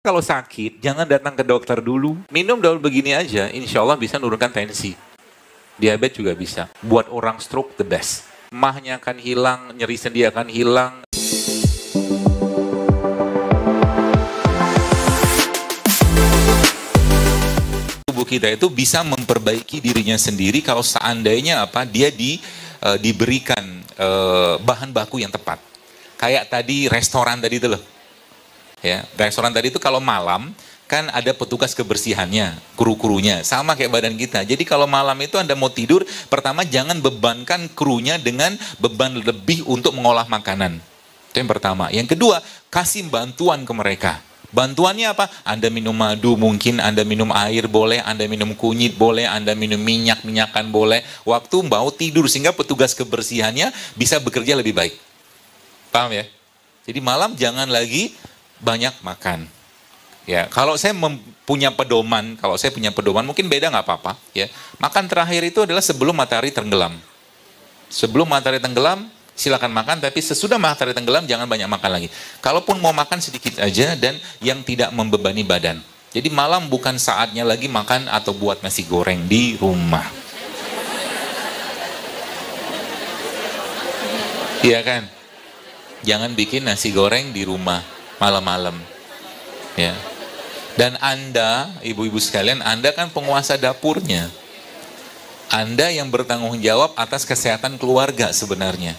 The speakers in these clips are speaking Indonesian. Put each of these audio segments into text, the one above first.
Kalau sakit, jangan datang ke dokter dulu. Minum daun begini aja, insya Allah bisa nurunkan tensi. Diabetes juga bisa. Buat orang stroke, the best. Mahnya akan hilang, nyeri sendi akan hilang. Tubuh kita itu bisa memperbaiki dirinya sendiri kalau seandainya dia diberikan bahan baku yang tepat. Kayak tadi restoran tadi itu loh. Ya, restoran tadi itu kalau malam kan ada petugas kebersihannya, kru-krunya, sama kayak badan kita. Jadi kalau malam itu Anda mau tidur, pertama jangan bebankan krunya dengan beban lebih untuk mengolah makanan. Itu yang pertama. Yang kedua, kasih bantuan ke mereka. Bantuannya apa? Anda minum madu mungkin, Anda minum air boleh, Anda minum kunyit boleh, Anda minum minyak-minyakan boleh. Waktu mau tidur sehingga petugas kebersihannya bisa bekerja lebih baik. Paham ya? Jadi malam jangan lagi banyak makan. Ya, kalau saya punya pedoman, mungkin beda nggak apa-apa. Ya, makan terakhir itu adalah sebelum matahari tenggelam. Sebelum matahari tenggelam, silakan makan, tapi sesudah matahari tenggelam jangan banyak makan lagi. Kalaupun mau makan sedikit aja dan yang tidak membebani badan. Jadi malam bukan saatnya lagi makan atau buat nasi goreng di rumah. Iya kan? Jangan bikin nasi goreng di rumah malam-malam. Ya. Dan Anda, ibu-ibu sekalian, Anda kan penguasa dapurnya. Anda yang bertanggung jawab atas kesehatan keluarga sebenarnya.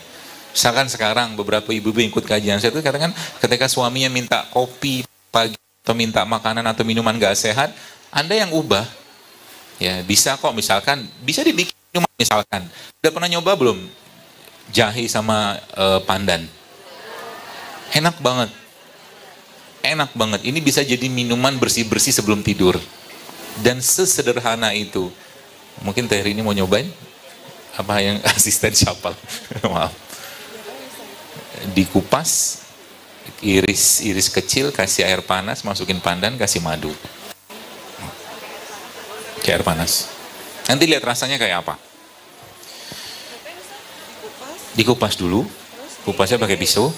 Misalkan sekarang beberapa ibu-ibu ikut kajian saya itu katakan ketika suaminya minta kopi pagi atau minta makanan atau minuman gak sehat, Anda yang ubah. Ya, bisa kok misalkan, bisa dibikin minuman misalkan. Udah pernah nyoba belum jahe sama pandan? Enak banget. Enak banget. Ini bisa jadi minuman bersih-bersih sebelum tidur. Dan sesederhana itu. Mungkin Teh Rini mau nyobain? Apa yang asisten siapa? Maaf. Dikupas, iris kecil, kasih air panas, masukin pandan, kasih madu. Kayak air panas. Nanti lihat rasanya kayak apa. Dikupas dulu. Kupasnya pakai pisau.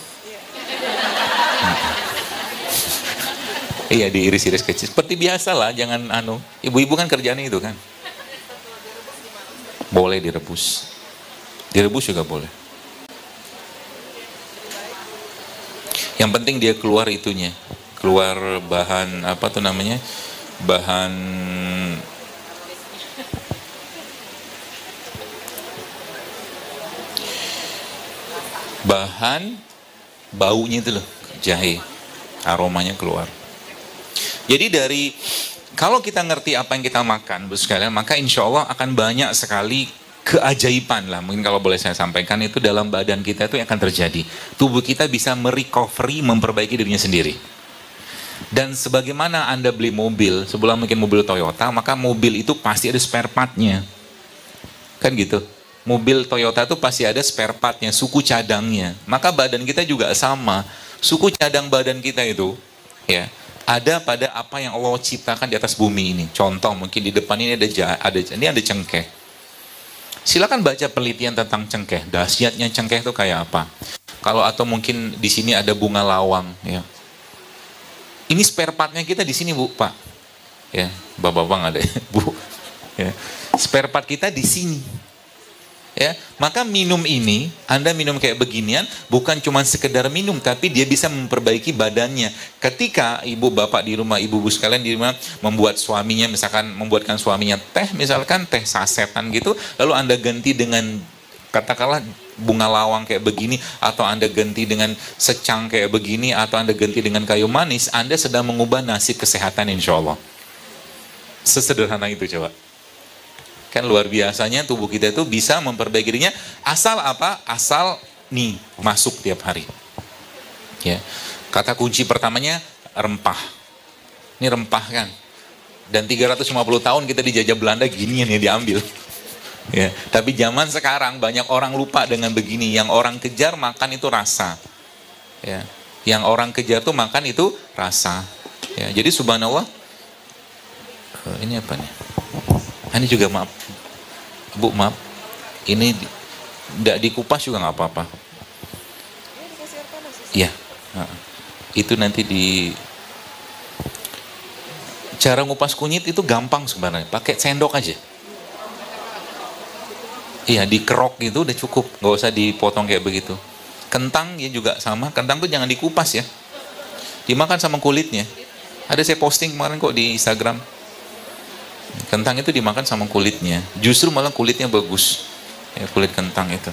Iya, diiris-iris kecil. Seperti biasa lah, jangan ibu-ibu kan kerjaannya itu kan. Boleh direbus. Direbus juga boleh. Yang penting dia keluar itunya. Keluar bahan, bahan baunya itu loh, jahe. Aromanya keluar. Jadi kalau kita ngerti apa yang kita makan, Bu sekalian, maka insya Allah akan banyak sekali keajaiban lah. Mungkin kalau boleh saya sampaikan itu dalam badan kita itu yang akan terjadi. Tubuh kita bisa merecovery, memperbaiki dirinya sendiri. Dan sebagaimana Anda beli mobil, sebelum mungkin mobil Toyota, maka mobil itu pasti ada spare partnya. Kan gitu. Mobil Toyota itu pasti ada spare partnya, suku cadangnya. Maka badan kita juga sama. Suku cadang badan kita itu, ya, ada pada apa yang Allah ciptakan di atas bumi ini. Contoh mungkin di depan ini ada cengkeh. Silakan baca penelitian tentang cengkeh. Dahsyatnya cengkeh itu kayak apa? Atau mungkin di sini ada bunga lawang. Ya. Ini spare partnya kita di sini, Bu, Pak. Ya, bapak-bapak nggak ada, Bu. Ya. Spare part kita di sini. Ya, maka minum ini, Anda minum kayak beginian, bukan cuma sekedar minum, tapi dia bisa memperbaiki badannya. Ketika ibu bapak di rumah, ibu-ibu sekalian di rumah membuatkan suaminya teh, misalkan teh sasetan gitu, lalu Anda ganti dengan katakanlah bunga lawang kayak begini, atau Anda ganti dengan secang kayak begini, atau Anda ganti dengan kayu manis, Anda sedang mengubah nasib kesehatan insya Allah. Sesederhana itu coba. Kan luar biasanya tubuh kita itu bisa memperbaiki dirinya asal apa? Asal nih masuk tiap hari. Ya. Kata kunci pertamanya rempah. Ini rempah kan. Dan 350 tahun kita dijajah Belanda ginian ya diambil. Ya, tapi zaman sekarang banyak orang lupa dengan begini. Yang orang kejar makan itu rasa. Ya. Yang orang kejar tuh makan itu rasa. Ya, jadi subhanallah. Ini apa nih? Ini juga maaf, Bu, maaf. Ini tidak dikupas juga nggak apa-apa. Iya. Itu nanti Cara ngupas kunyit itu gampang sebenarnya, pakai sendok aja. Iya, dikerok gitu udah cukup, nggak usah dipotong kayak begitu. Kentang ya juga sama, kentang tuh jangan dikupas ya, dimakan sama kulitnya. Ada saya posting kemarin kok di Instagram. Kentang itu dimakan sama kulitnya, justru malah kulitnya bagus. Ya, kulit kentang itu.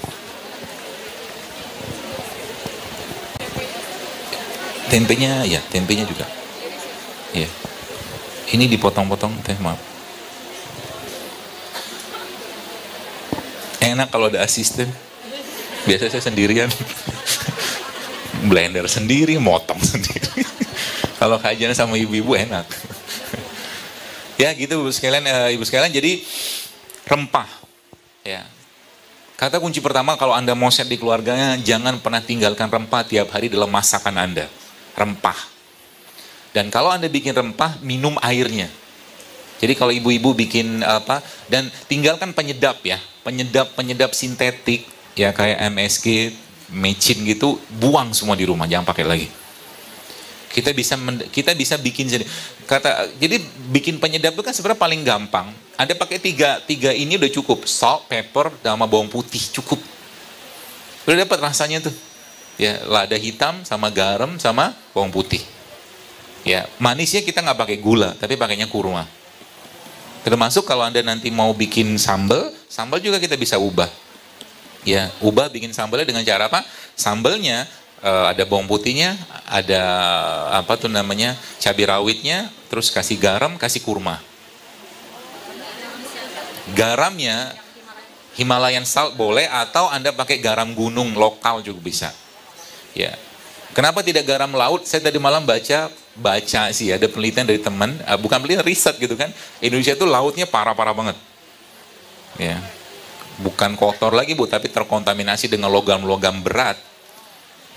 Tempenya, ya tempenya juga. Ya, ini dipotong-potong, maaf. Enak kalau ada asisten. Biasanya saya sendirian. Blender sendiri, motong sendiri. Kalau kajian sama ibu-ibu enak. Ya gitu ibu sekalian, jadi rempah. Ya. Kata kunci pertama kalau Anda mau set di keluarganya, jangan pernah tinggalkan rempah tiap hari dalam masakan Anda. Rempah. Dan kalau Anda bikin rempah, minum airnya. Jadi kalau ibu-ibu bikin apa, dan tinggalkan penyedap ya, penyedap sintetik ya kayak MSG, mecin gitu, buang semua di rumah, jangan pakai lagi. Kita bisa bikin jadi bikin penyedap itu kan sebenarnya paling gampang. Ada pakai tiga ini udah cukup, salt, pepper, sama bawang putih cukup. Udah dapat rasanya tuh. Ya, lada hitam sama garam sama bawang putih. Ya, manisnya kita nggak pakai gula, tapi pakainya kurma. Termasuk kalau Anda nanti mau bikin sambal juga kita bisa ubah. Ya, ubah bikin sambalnya dengan cara apa? Sambalnya ada bawang putihnya, ada apa tuh namanya, cabai rawitnya, terus kasih garam, kasih kurma. Garamnya Himalayan salt boleh, atau Anda pakai garam gunung lokal juga bisa. Ya. Kenapa tidak garam laut? Saya tadi malam baca sih, ada penelitian dari teman, bukan penelitian, riset gitu kan. Indonesia itu lautnya parah-parah banget. Ya. Bukan kotor lagi Bu, tapi terkontaminasi dengan logam-logam berat.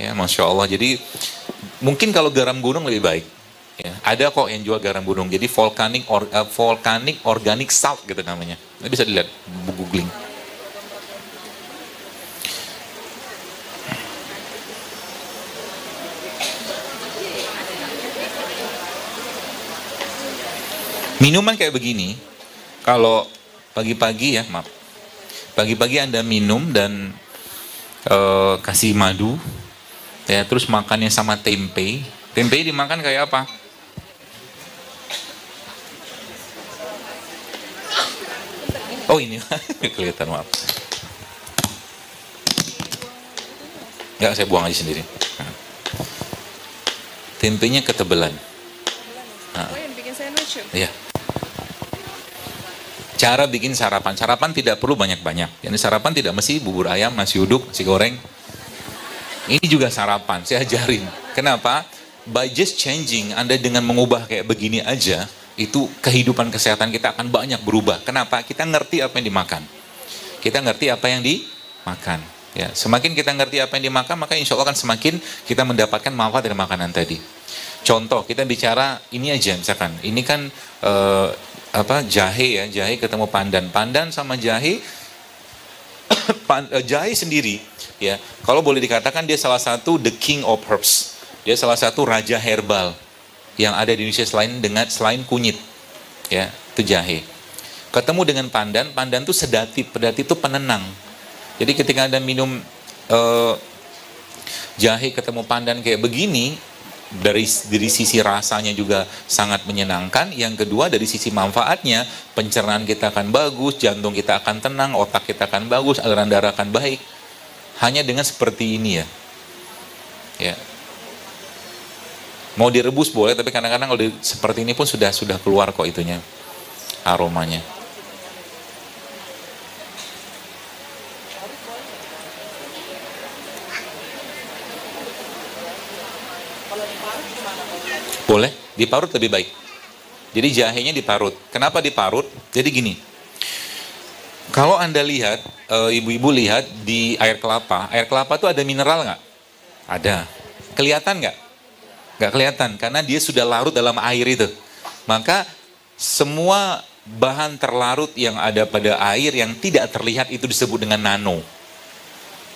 Ya, Masya Allah. Jadi mungkin kalau garam gunung lebih baik. Ya, ada kok yang jual garam gunung. Jadi volcanic organic salt gitu namanya. Ini bisa dilihat, googling. Minuman kayak begini, kalau pagi-pagi ya, maaf, pagi-pagi Anda minum dan kasih madu, ya, terus makannya sama tempe. Tempe dimakan kayak apa? Oh ini, kelihatan, maaf. Enggak, saya buang aja sendiri. Tempenya ketebelan. Nah. Oh, yang bikin sandwich ya? Iya. Cara bikin sarapan. Sarapan tidak perlu banyak-banyak. Ini sarapan tidak mesti bubur ayam, nasi uduk, nasi goreng. Ini juga sarapan, saya ajarin. Kenapa? By just changing, Anda dengan mengubah kayak begini aja, itu kehidupan kesehatan kita akan banyak berubah. Kenapa? Kita ngerti apa yang dimakan. Kita ngerti apa yang dimakan. Ya, semakin kita ngerti apa yang dimakan, maka insya Allah akan semakin kita mendapatkan manfaat dari makanan tadi. Contoh, kita bicara ini aja, misalkan, ini kan jahe ya, jahe ketemu pandan sama jahe, jahe sendiri ya, kalau boleh dikatakan dia salah satu the king of herbs, dia salah satu raja herbal yang ada di Indonesia selain kunyit ya, itu jahe. Ketemu dengan pandan itu sedatif itu penenang. Jadi ketika Anda minum jahe ketemu pandan kayak begini, dari sisi rasanya juga sangat menyenangkan. Yang kedua, dari sisi manfaatnya, pencernaan kita akan bagus, jantung kita akan tenang, otak kita akan bagus, aliran darah akan baik. Hanya dengan seperti ini ya. Ya. Mau direbus boleh, tapi kadang-kadang kalau seperti ini pun sudah keluar kok itunya, aromanya. Boleh, diparut lebih baik. Jadi jahenya diparut. Kenapa diparut? Jadi gini, kalau Anda lihat, ibu-ibu lihat di air kelapa itu ada mineral nggak? Ada. Kelihatan nggak? Nggak kelihatan, karena dia sudah larut dalam air itu. Maka semua bahan terlarut yang ada pada air yang tidak terlihat itu disebut dengan nano.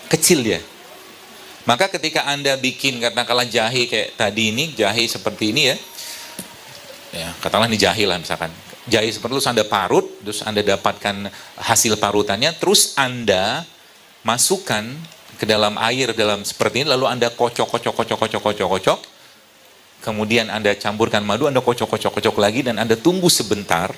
Kecil ya. Maka ketika Anda bikin katakanlah jahe kayak tadi ini, jahe seperti ini ya, ya katakanlah ini jahe lah misalkan. Jahe seperti itu Anda parut, terus Anda dapatkan hasil parutannya, terus Anda masukkan ke dalam air dalam seperti ini, lalu Anda kocok, kemudian Anda campurkan madu, Anda kocok lagi, dan Anda tunggu sebentar,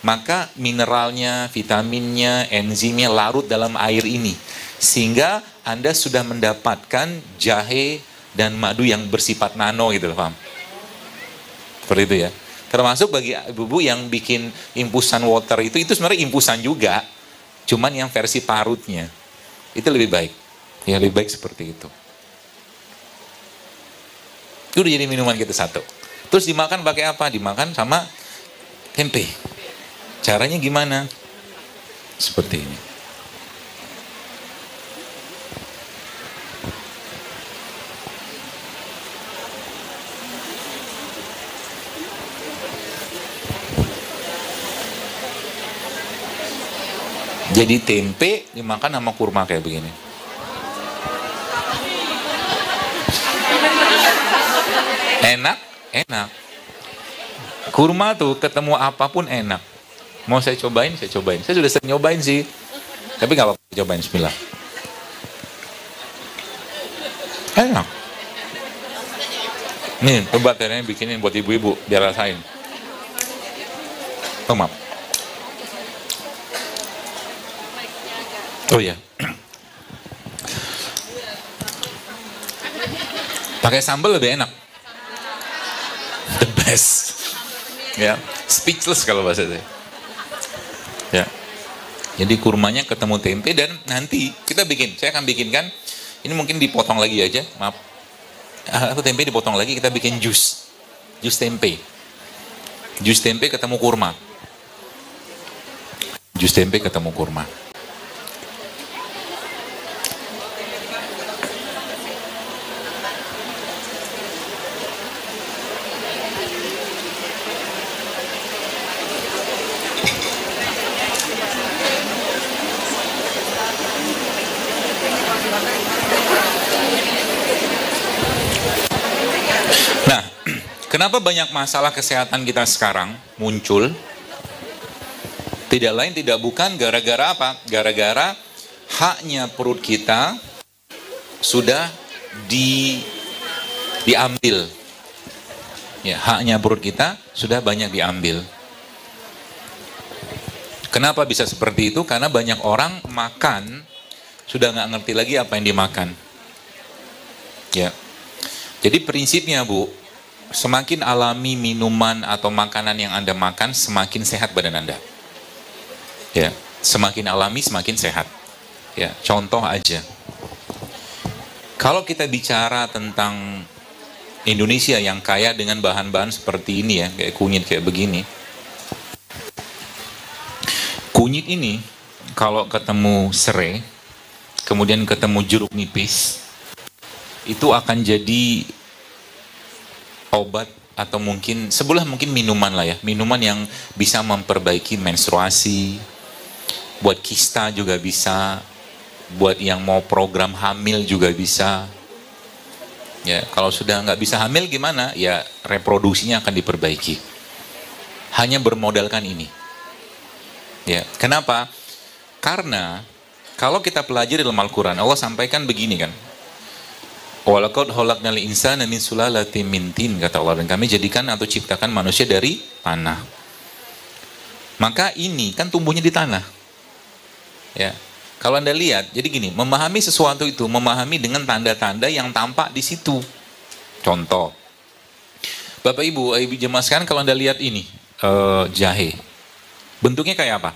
maka mineralnya, vitaminnya, enzimnya larut dalam air ini, sehingga Anda sudah mendapatkan jahe dan madu yang bersifat nano gitu, paham? Seperti itu ya. Termasuk bagi ibu-ibu yang bikin impusan water itu sebenarnya impusan juga, cuman yang versi parutnya. Itu lebih baik. Ya lebih baik seperti itu. Itu udah jadi minuman kita satu. Terus dimakan pakai apa? Dimakan sama tempe. Caranya gimana? Seperti ini. Jadi tempe dimakan sama kurma kayak begini. Enak, enak. Kurma tuh ketemu apapun enak. Mau saya cobain, saya cobain. Saya sudah sering nyobain sih. Tapi nggak apa-apa, cobain, bismillah. Enak. Nih, coba ternyata bikinin buat ibu-ibu, biar rasain. Oh, maaf. Oh ya. Pakai sambal lebih enak. The best. Ya, speechless kalau bahasa saya. Ya. Jadi kurmanya ketemu tempe, dan nanti kita bikin, saya akan bikinkan, ini mungkin dipotong lagi aja, maaf. Atau tempe dipotong lagi, kita bikin jus. Jus tempe. Jus tempe ketemu kurma. Jus tempe ketemu kurma. Nah, kenapa banyak masalah kesehatan kita sekarang muncul? Tidak lain tidak bukan gara-gara apa? Gara-gara haknya perut kita sudah diambil. Ya, haknya perut kita sudah banyak diambil. Kenapa bisa seperti itu? Karena banyak orang makan sudah nggak ngerti lagi apa yang dimakan. Ya. Jadi prinsipnya Bu, semakin alami minuman atau makanan yang Anda makan, semakin sehat badan Anda. Ya, semakin alami semakin sehat. Ya, contoh aja. Kalau kita bicara tentang Indonesia yang kaya dengan bahan-bahan seperti ini ya, kayak kunyit kayak begini. Kunyit ini kalau ketemu serai, kemudian ketemu jeruk nipis, itu akan jadi obat atau mungkin sebelah mungkin minuman lah ya, minuman yang bisa memperbaiki menstruasi, buat kista juga bisa, buat yang mau program hamil juga bisa. Ya, kalau sudah nggak bisa hamil gimana? Ya reproduksinya akan diperbaiki. Hanya bermodalkan ini. Ya, kenapa? Karena kalau kita pelajari dalam Al-Quran, Allah sampaikan begini kan. Walaqad khalaqnal insana min sulalatin min tin, kata Allah, dan kami jadikan atau ciptakan manusia dari tanah. Maka ini kan tumbuhnya di tanah. Ya. Kalau Anda lihat, jadi gini, memahami sesuatu itu, memahami dengan tanda-tanda yang tampak di situ. Contoh, Bapak Ibu jemaah sekalian, kalau Anda lihat ini, jahe, bentuknya kayak apa?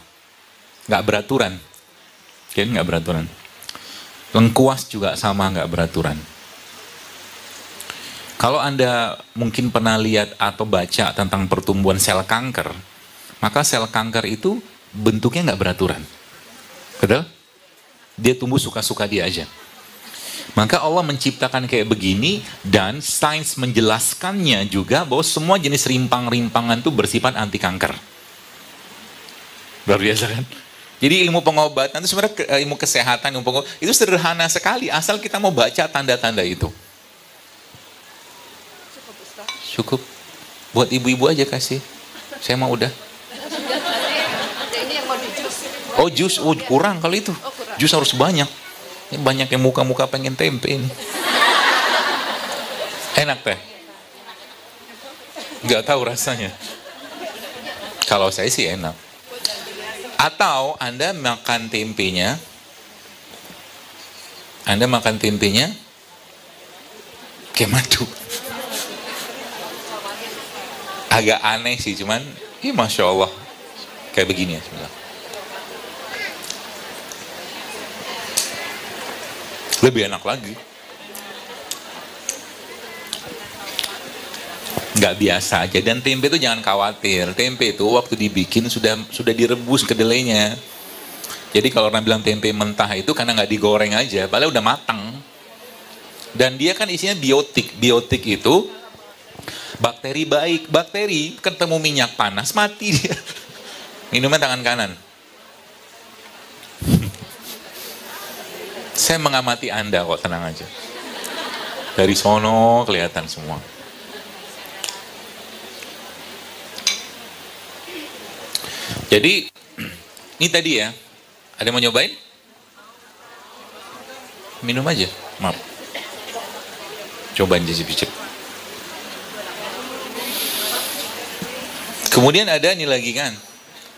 Nggak beraturan. Kan nggak beraturan. Lengkuas juga sama, nggak beraturan. Kalau Anda mungkin pernah lihat atau baca tentang pertumbuhan sel kanker, maka sel kanker itu bentuknya nggak beraturan. Betul? Dia tumbuh suka-suka dia aja. Maka Allah menciptakan kayak begini, dan sains menjelaskannya juga bahwa semua jenis rimpang-rimpangan itu bersifat anti kanker. Luar biasa kan? Jadi ilmu pengobatan itu sebenarnya ilmu kesehatan, ilmu pengobatan, itu sederhana sekali asal kita mau baca tanda-tanda itu. Cukup. Buat ibu-ibu aja kasih. Saya mau udah. Ini yang mau di jus. Oh jus, oh kurang kalau itu. Jus harus banyak. Ini banyak yang muka-muka pengen tempe ini. Enak teh? Nggak tahu rasanya. Kalau saya sih enak. Atau Anda makan tempenya, kayak madu. Agak aneh sih, cuman Masya Allah. Kayak begini ya. Lebih enak lagi. Nggak biasa aja. Dan tempe itu jangan khawatir. Tempe itu waktu dibikin sudah direbus kedelainya. Jadi kalau orang bilang tempe mentah itu karena nggak digoreng aja, padahal udah matang. Dan dia kan isinya biotik. Biotik itu bakteri baik. Bakteri ketemu minyak panas mati dia. Minumnya tangan kanan. Saya mengamati Anda kok, tenang aja. Dari sono kelihatan semua. Jadi, ini tadi ya, ada yang mau nyobain? Minum aja, maaf. Cobain cicip-cicip. Kemudian ada ini lagi kan,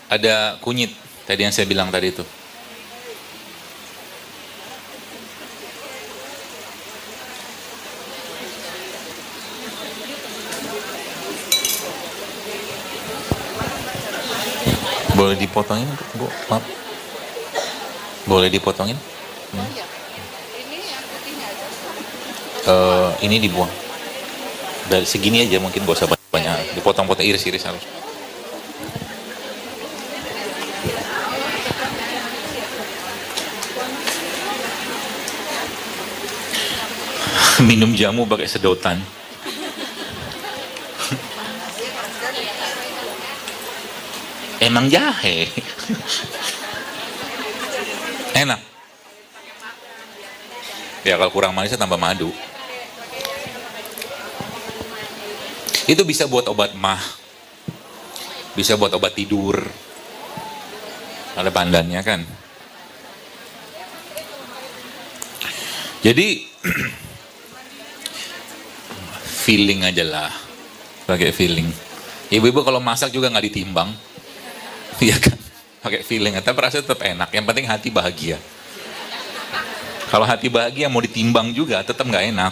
ada kunyit, tadi yang saya bilang tadi itu. Boleh dipotongin, Bu? Maaf. Boleh dipotongin? Ini yang putihnya aja. Ini dibuang. Dari segini aja mungkin, gak usah banyak. Dipotong-potong, iris-iris harus. Minum jamu pakai sedotan. Emang jahe. Enak. Ya kalau kurang manisnya tambah madu. Itu bisa buat obat mah. Bisa buat obat tidur. Ada pandannya kan. Jadi feeling aja lah. Pakai feeling. Ibu-ibu kalau masak juga nggak ditimbang. Iya kan, pakai feeling, tapi rasanya tetap enak. Yang penting hati bahagia. Kalau hati bahagia mau ditimbang juga tetap nggak enak.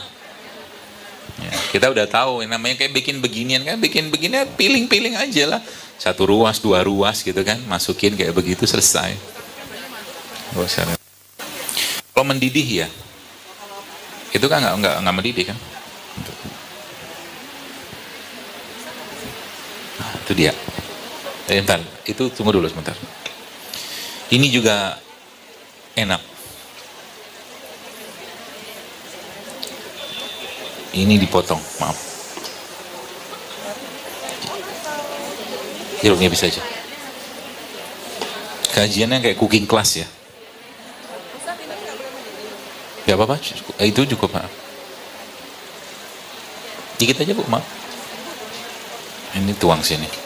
Ya, kita udah tahu, namanya kayak bikin beginian kan, bikin beginian, piling-piling aja lah. 1 ruas, 2 ruas gitu kan, masukin kayak begitu selesai. Kalau mendidih ya, itu kan nggak mendidih kan. Nah, itu dia. Bentar, itu tunggu dulu sebentar. Ini juga enak. Ini dipotong, maaf. Jeruknya bisa aja. Kajiannya kayak cooking class ya. Gak apa-apa, itu cukup, maaf. Dikit aja Bu, maaf. Ini tuang sini.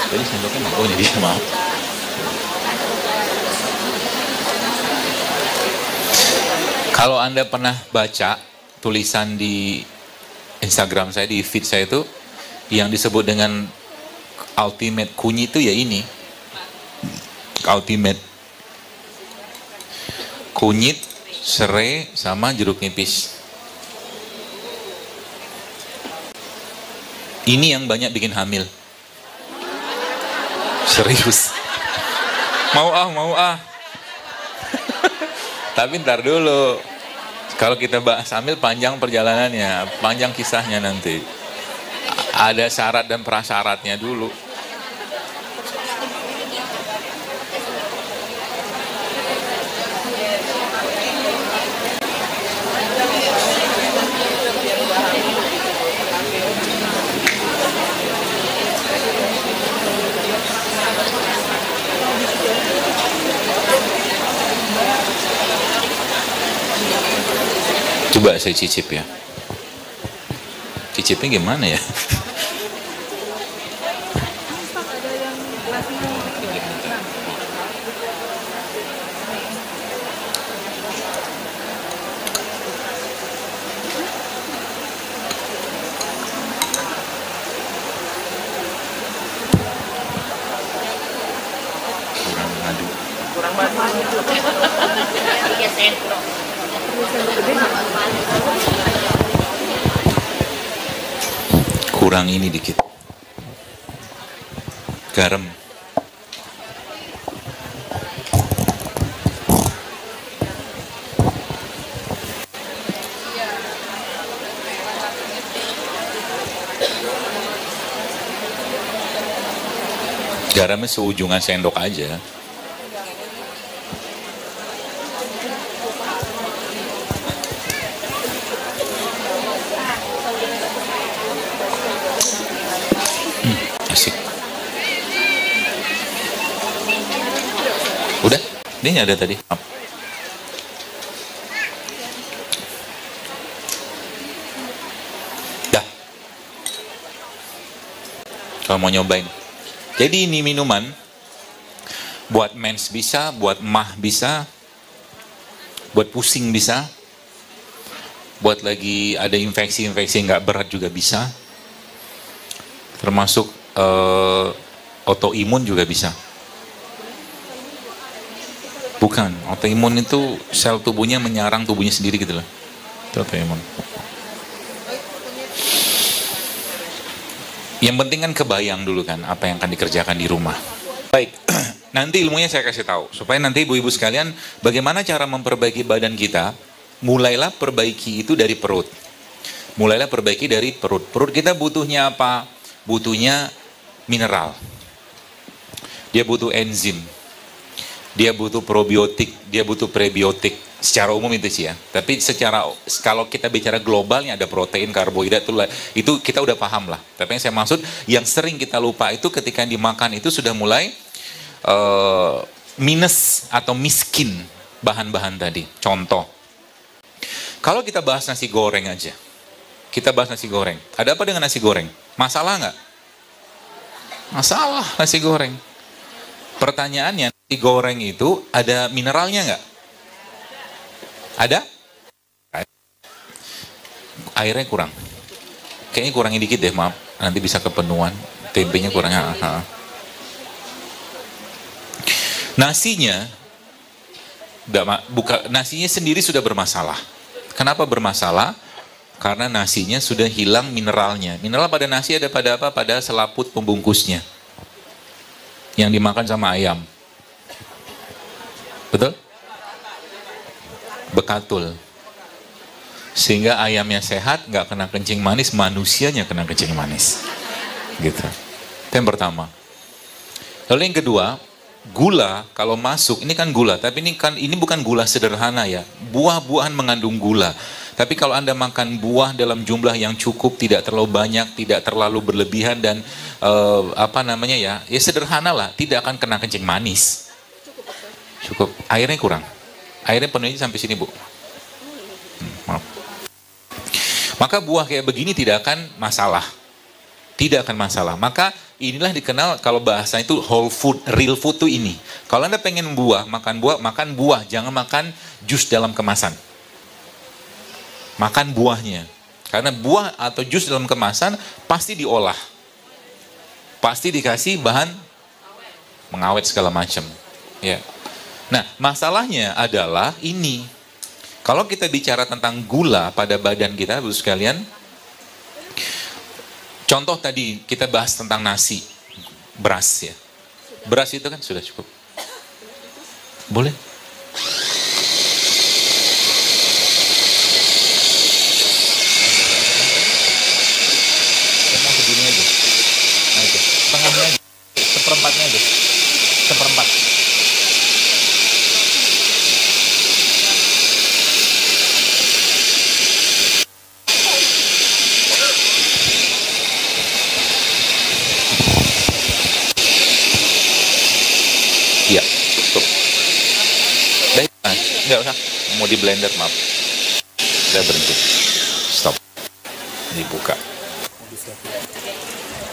Tadi sendoknya oh ini dia, maaf. Kalau Anda pernah baca tulisan di Instagram saya, di feed saya itu, yang disebut dengan ultimate kunyit itu ya ini. Ultimate. Kunyit, serai, sama jeruk nipis. Ini yang banyak bikin hamil. Serius. Mau ah. Tapi ntar dulu. Kalau kita bahas hamil panjang perjalanannya, panjang kisahnya nanti. Ada syarat dan prasyaratnya dulu. Coba saya cicip ya. Cicipnya gimana ya? Kurang ini dikit. Garam. Garamnya seujungan sendok aja. Asik. Udah? Ini ada tadi. Dah. Kalau mau nyobain. Jadi ini minuman, buat mens bisa, buat mah bisa, buat pusing bisa, buat lagi ada infeksi-infeksi nggak berat juga bisa, termasuk autoimun juga bisa. Bukan, autoimun itu sel tubuhnya menyerang tubuhnya sendiri gitu loh. Itu autoimun. Yang penting kan kebayang dulu kan apa yang akan dikerjakan di rumah. Baik, nanti ilmunya saya kasih tahu. Supaya nanti ibu-ibu sekalian bagaimana cara memperbaiki badan kita. Mulailah perbaiki itu dari perut. Mulailah perbaiki dari perut. Perut kita butuhnya apa? Butuhnya mineral. Dia butuh enzim. Dia butuh probiotik, dia butuh prebiotik. Secara umum itu sih ya. Tapi kalau kita bicara globalnya ada protein, karbohidrat, itu kita udah paham lah. Tapi yang saya maksud, yang sering kita lupa itu ketika dimakan itu sudah mulai minus atau miskin bahan-bahan tadi. Contoh, kalau kita bahas nasi goreng aja. Kita bahas nasi goreng. Ada apa dengan nasi goreng? Masalah nggak? Masalah nasi goreng. Pertanyaannya, nasi goreng itu ada mineralnya nggak? Ada? Airnya kurang. Kayaknya kurangin dikit deh, maaf. Nanti bisa kepenuhan. Tempenya kurang. Nasinya, nasinya sendiri sudah bermasalah. Kenapa bermasalah? Karena nasinya sudah hilang mineralnya. Mineral pada nasi ada pada apa? Pada selaput pembungkusnya. Yang dimakan sama ayam. Betul? Bekatul. Sehingga ayamnya sehat, nggak kena kencing manis, manusianya kena kencing manis. Gitu. Itu yang pertama. Lalu yang kedua, gula kalau masuk, ini kan gula, tapi ini bukan gula sederhana ya. Buah-buahan mengandung gula. Tapi kalau Anda makan buah dalam jumlah yang cukup, tidak terlalu banyak, tidak terlalu berlebihan dan ya sederhana lah, tidak akan kena kencing manis. Cukup. Airnya kurang. Airnya penuhnya sampai sini, Bu. Maaf. Maka buah kayak begini tidak akan masalah. Tidak akan masalah. Maka inilah dikenal kalau bahasa itu whole food, real food tuh ini. Kalau Anda pengen makan buah, jangan makan jus dalam kemasan. Makan buahnya. Karena buah atau jus dalam kemasan pasti diolah. Pasti dikasih bahan mengawet segala macam. Ya. Nah, masalahnya adalah ini. Kalau kita bicara tentang gula pada badan kita, Bapak sekalian, contoh tadi kita bahas tentang nasi, beras ya. Beras itu kan sudah cukup. Boleh? Setengahnya aja, seperempatnya aja, seperempat. Iya, cukup. Baik, nggak usah, mau di blender maaf. Udah berhenti. Stop. Dibuka.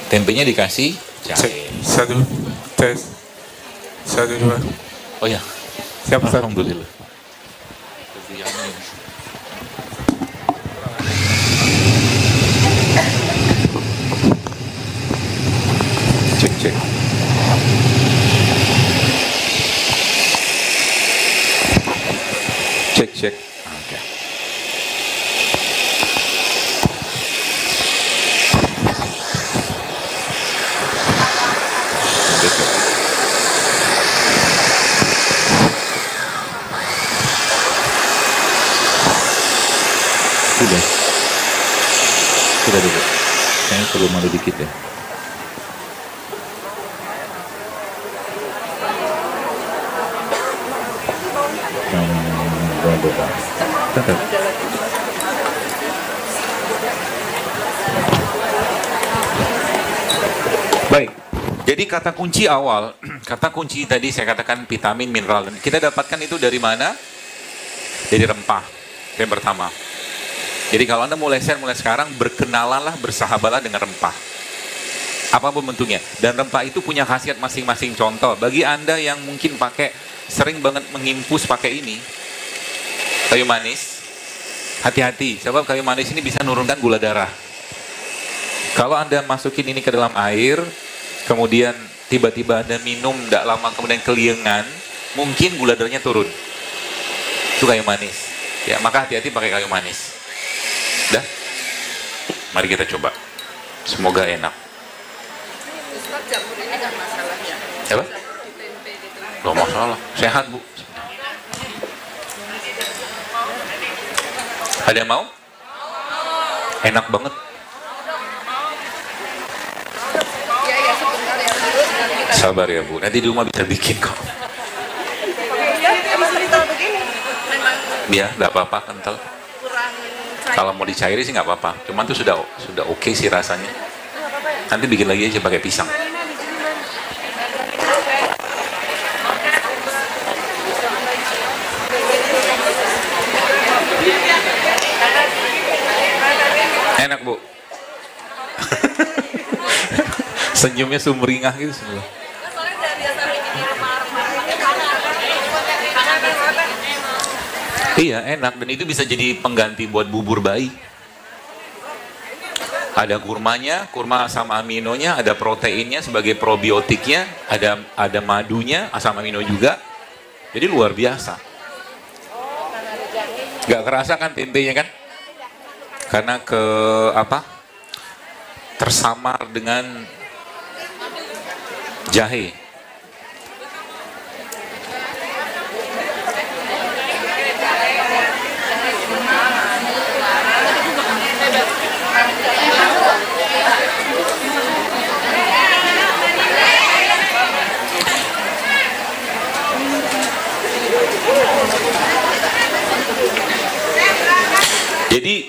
Tempenya dikasih jahe. Satu, tes. Satu, dua. Oh ya. Siap, Ustaz. Alhamdulillah. Cek cek. Cek cek. Oke. Sudah. Sudah dulu. Kayaknya perlu malu dikit ya. Tetap. Baik. Jadi kata kunci awal, kata kunci tadi saya katakan vitamin, mineral. Kita dapatkan itu dari mana? Dari rempah. Yang pertama. Jadi kalau Anda mulai sekarang, berkenalanlah, bersahabatlah dengan rempah. Apapun bentuknya. Dan rempah itu punya khasiat masing-masing. Contoh, bagi Anda yang mungkin sering banget mengimpus pakai ini, kayu manis, hati-hati. Sebab kayu manis ini bisa menurunkan gula darah. Kalau Anda masukin ini ke dalam air, kemudian tiba-tiba Anda minum, tidak lama kemudian keliengan, mungkin gula darahnya turun. Itu kayu manis. Ya, maka hati-hati pakai kayu manis. Dah, mari kita coba. Semoga enak. Ustaz, jamur ini nggak masalah ya? Apa? Di tempe gitu. Gak masalah, sehat Bu. Ada yang mau? Enak banget. Iya, ya sebentar ya. Nanti kita Sabar ya Bu, nanti di rumah bisa bikin kok. bisa kental begini. Memang Ya, gak apa-apa kental. kurang cair. Kalau mau dicairi sih nggak apa-apa. Cuman tuh sudah oke sih rasanya. Nanti bikin lagi aja pakai pisang. Enak Bu. Senyumnya sumringah gitu semua. Iya enak, dan itu bisa jadi pengganti buat bubur bayi. Ada kurmanya, kurma asam aminonya, ada proteinnya sebagai probiotiknya, ada madunya, asam amino juga. Jadi luar biasa. Gak kerasa kan tempenya kan? Karena tersamar dengan jahe. Jadi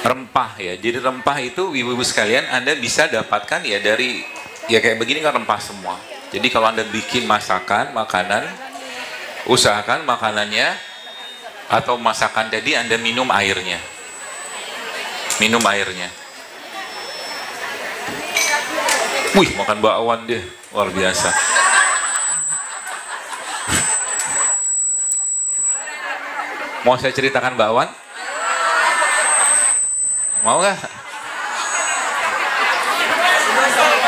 rempah ya. Jadi rempah itu ibu-ibu sekalian Anda bisa dapatkan ya dari ya kayak begini kan rempah semua. Jadi kalau Anda bikin makanan, usahakan makanannya atau masakan tadi Anda minum airnya. Minum airnya. Wih, makan bakwan deh. Luar biasa. Mau saya ceritakan bakwan? Mau gak?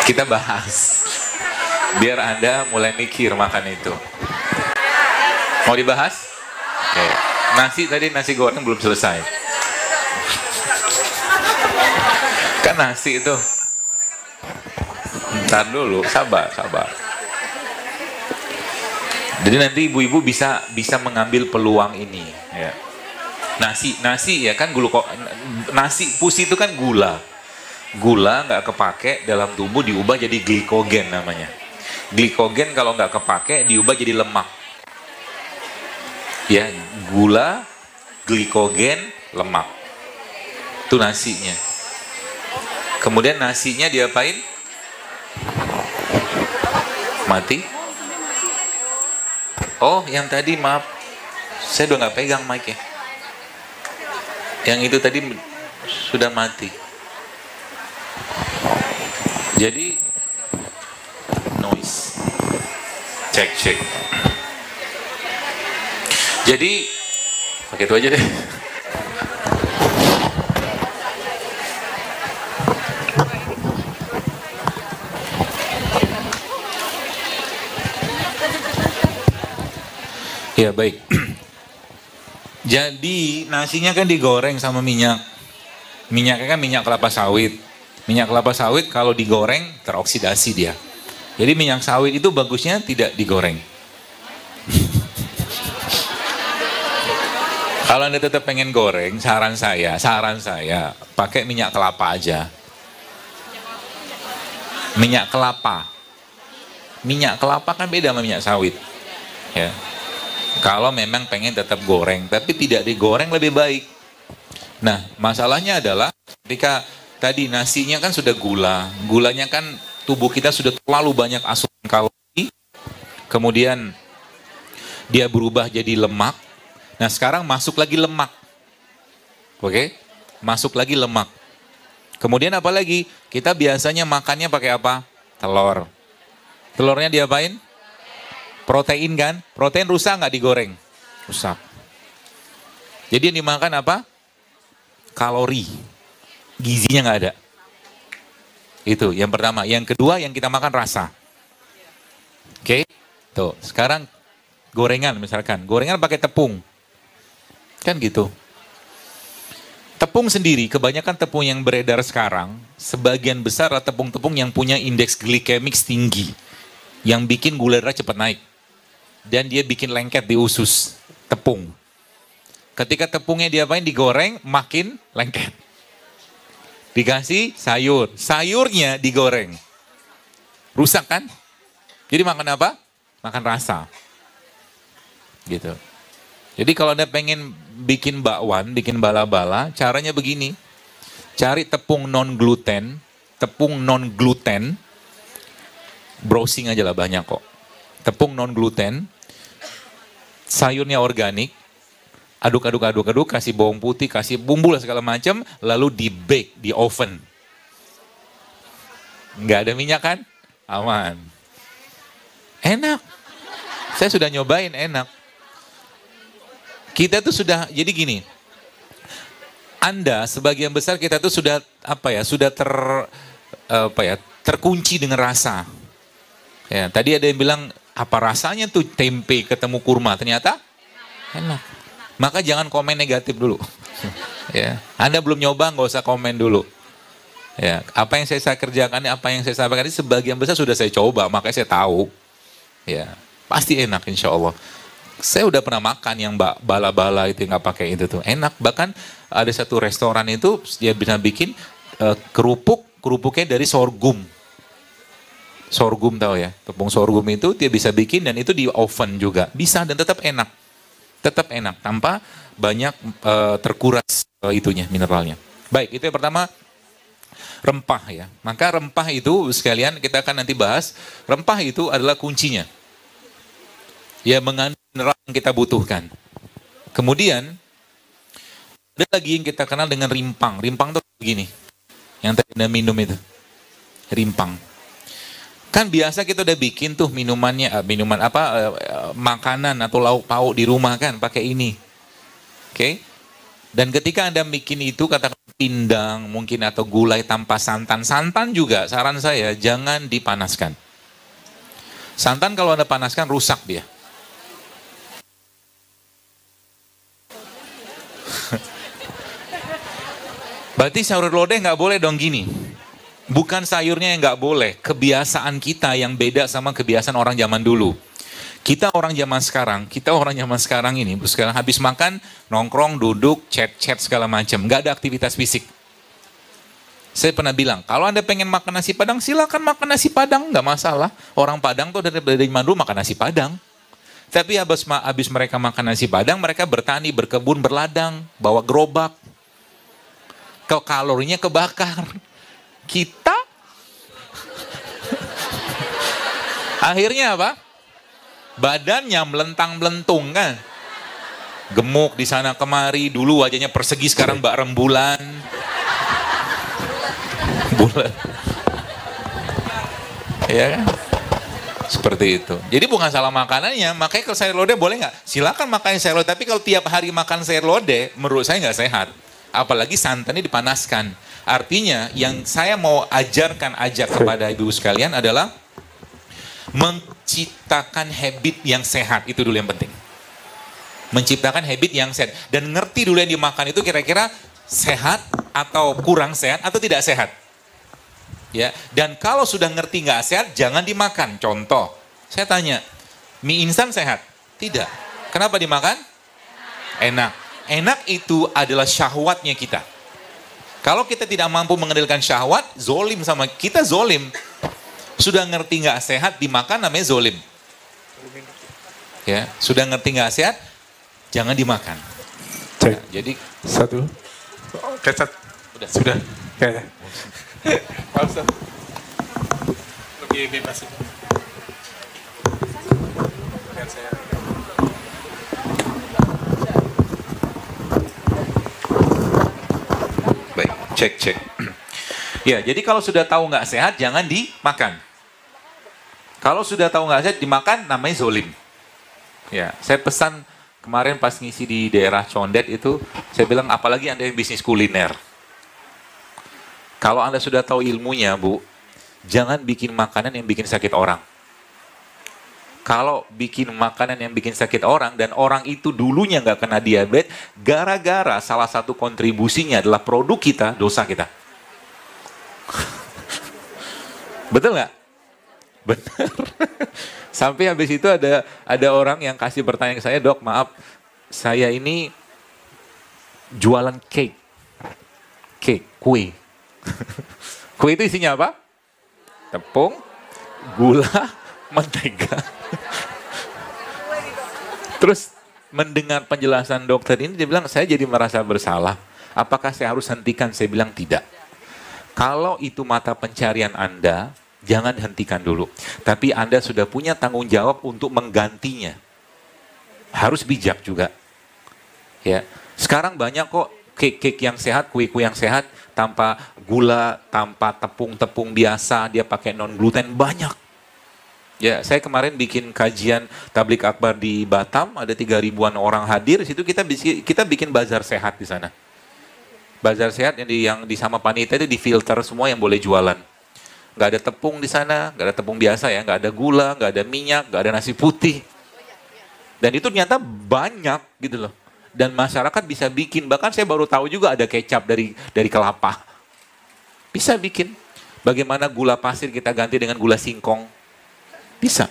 Kita bahas. Biar Anda mulai mikir makan itu. Mau dibahas? Oke. Nasi goreng belum selesai. Kan nasi itu. Ntar dulu, sabar. Jadi nanti ibu-ibu bisa mengambil peluang ini. Ya. Nasi ya kan nasi putih itu kan gula nggak kepake dalam tubuh diubah jadi glikogen namanya. Glikogen kalau nggak kepake diubah jadi lemak. Ya, gula, glikogen, lemak. Itu nasinya. Kemudian nasinya diapain? Mati. Oh, yang tadi maaf. Saya udah nggak pegang mic-nya. Yang itu tadi sudah mati. Jadi noise. Cek. Jadi pakai itu aja deh. Ya baik. Jadi nasinya kan digoreng sama minyak. Minyaknya kan minyak kelapa sawit. Minyak kelapa sawit kalau digoreng teroksidasi dia. Jadi minyak sawit itu bagusnya tidak digoreng. Kalau Anda tetap pengen goreng, saran saya pakai minyak kelapa aja. Minyak kelapa. Minyak kelapa kan beda sama minyak sawit. Ya. Kalau memang pengen tetap goreng, tapi tidak digoreng lebih baik. Nah, masalahnya adalah ketika tadi nasinya kan sudah gulanya kan tubuh kita sudah terlalu banyak asupan kalori, kemudian dia berubah jadi lemak. Nah, sekarang masuk lagi lemak. Oke? Masuk lagi lemak. Kemudian apa lagi? Kita biasanya makannya pakai apa? Telur. Telurnya diapain? Protein kan? Protein rusak nggak digoreng? Rusak. Jadi yang dimakan apa? Kalori. Gizinya nggak ada. Itu yang pertama. Yang kedua yang kita makan rasa. Oke? Tuh, sekarang gorengan misalkan. Gorengan pakai tepung. Kan gitu. Tepung sendiri, kebanyakan tepung yang beredar sekarang, sebagian besar adalah tepung-tepung yang punya indeks glikemik tinggi. Yang bikin gula darah cepat naik. Dan dia bikin lengket di usus tepung. Ketika tepungnya diapain? Digoreng, makin lengket. Dikasih sayur, sayurnya digoreng. Rusak kan? Jadi makan apa? Makan rasa. Gitu. Jadi kalau Anda pengen bikin bakwan, bikin bala-bala, caranya begini. Cari tepung non-gluten, browsing aja lah banyak kok. Tepung non-gluten, sayurnya organik, aduk, kasih bawang putih, kasih bumbu lah segala macam, lalu di-bake di oven. Nggak ada minyak kan? Aman. Enak. Saya sudah nyobain, enak. Kita tuh sudah, jadi gini, Anda sebagian besar kita tuh sudah terkunci dengan rasa. Ya, tadi ada yang bilang, apa rasanya tuh tempe ketemu kurma? Ternyata enak. Maka jangan komen negatif dulu. Ya, Anda belum nyoba, nggak usah komen dulu. Ya, apa yang saya kerjakan, apa yang saya sampaikan ini sebagian besar sudah saya coba, makanya saya tahu. Ya, pasti enak insya Allah. Saya udah pernah makan yang bala-bala itu nggak pakai itu tuh, enak. Bahkan ada satu restoran itu dia bisa bikin kerupuknya dari sorghum. Sorghum tahu ya, tepung sorghum itu dia bisa bikin dan itu di oven juga bisa dan tetap enak tanpa banyak terkuras itunya mineralnya. Baik, itu yang pertama rempah ya. Maka rempah itu sekalian kita akan nanti bahas. Rempah itu adalah kuncinya. Ya mengandung mineral yang kita butuhkan. Kemudian ada lagi yang kita kenal dengan rimpang. Rimpang itu begini, yang tadi Anda minum itu, rimpang. Kan biasa kita udah bikin tuh makanan atau lauk pauk di rumah kan pakai ini. Oke? Dan ketika Anda bikin itu katakan pindang mungkin atau gulai tanpa santan. Santan juga saran saya jangan dipanaskan. Santan kalau Anda panaskan rusak dia. Berarti sayur lodeh nggak boleh dong gini. Bukan sayurnya yang nggak boleh, kebiasaan kita yang beda sama kebiasaan orang zaman dulu. Kita orang zaman sekarang ini, sekarang habis makan, nongkrong, duduk, chat segala macam, nggak ada aktivitas fisik. Saya pernah bilang, kalau Anda pengen makan nasi Padang, silakan makan nasi Padang, nggak masalah. Orang Padang tuh dari zaman dulu makan nasi Padang. Tapi habis mereka makan nasi Padang, mereka bertani, berkebun, berladang, bawa gerobak. Kalorinya kebakar. Kita akhirnya apa? Badannya melentang-melentung kan. Gemuk di sana kemari, dulu wajahnya persegi, sekarang Mbak Rembulan. Bulan. Ya kan? Seperti itu. Jadi bukan salah makanannya, makanya kalau sayur lodeh boleh nggak? Silakan makan sayur lodeh, tapi kalau tiap hari makan sayur lodeh, menurut saya nggak sehat. Apalagi santannya dipanaskan. Artinya yang saya mau ajak kepada ibu sekalian adalah menciptakan habit yang sehat, itu dulu yang penting. Menciptakan habit yang sehat dan ngerti dulu yang dimakan itu kira-kira sehat atau kurang sehat atau tidak sehat. Ya, dan kalau sudah ngerti nggak sehat jangan dimakan. Contoh, saya tanya, mie instan sehat? Tidak. Kenapa dimakan? Enak. Enak itu adalah syahwatnya kita. Kalau kita tidak mampu mengendalikan syahwat, zolim sama kita, zolim. Sudah ngerti nggak sehat dimakan namanya zolim. Ya, sudah ngerti nggak sehat, jangan dimakan. Cek. Nah, jadi 1. Cacat. Sudah. Ya. Pak Ustaz. Lebih bebas. Biar saya. baik, cek. Ya, jadi kalau sudah tahu nggak sehat, jangan dimakan. Kalau sudah tahu nggak sehat, dimakan namanya zolim. Ya, saya pesan kemarin pas ngisi di daerah Condet itu, saya bilang apalagi Anda yang bisnis kuliner. Kalau Anda sudah tahu ilmunya, Bu, jangan bikin makanan yang bikin sakit orang. Kalau bikin makanan yang bikin sakit orang, dan orang itu dulunya nggak kena diabetes, gara-gara salah satu kontribusinya adalah produk kita, dosa kita. Betul nggak? Benar. Sampai habis itu ada orang yang kasih pertanyaan ke saya, Dok, maaf, saya ini jualan kue. Kue itu isinya apa? Tepung, gula, mentega. Terus mendengar penjelasan dokter ini, dia bilang, saya jadi merasa bersalah. Apakah saya harus hentikan? Saya bilang tidak. Kalau itu mata pencarian Anda, jangan hentikan dulu. Tapi Anda sudah punya tanggung jawab untuk menggantinya. Harus bijak juga. Ya, sekarang banyak kok cake yang sehat, kue-kue yang sehat, tanpa gula, tanpa tepung-tepung biasa, dia pakai non-gluten, banyak. Ya, saya kemarin bikin kajian tablik akbar di Batam, ada 3.000-an orang hadir, situ kita bikin bazar sehat di sana. Bazar sehat yang di sama panitia itu difilter semua yang boleh jualan. Nggak ada tepung di sana, nggak ada tepung biasa ya, nggak ada gula, nggak ada minyak, nggak ada nasi putih. Dan itu ternyata banyak gitu loh. Dan masyarakat bisa bikin, bahkan saya baru tahu juga ada kecap dari kelapa. Bisa bikin. Bagaimana gula pasir kita ganti dengan gula singkong? Bisa.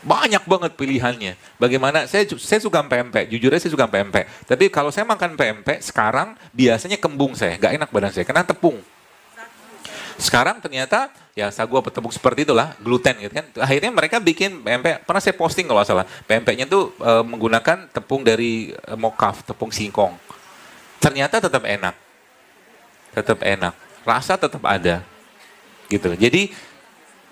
Banyak banget pilihannya. Bagaimana, saya suka pempek, jujur aja saya suka pempek. Tapi kalau saya makan pempek, sekarang biasanya kembung saya, nggak enak badan saya, karena tepung. Sekarang ternyata ya sagu apa tepung seperti itulah, gluten gitu kan. Akhirnya mereka bikin pempek, pernah saya posting kalau salah. Pempeknya tuh menggunakan tepung dari mokaf, tepung singkong. Ternyata tetap enak. Tetap enak. Rasa tetap ada. Gitu. Jadi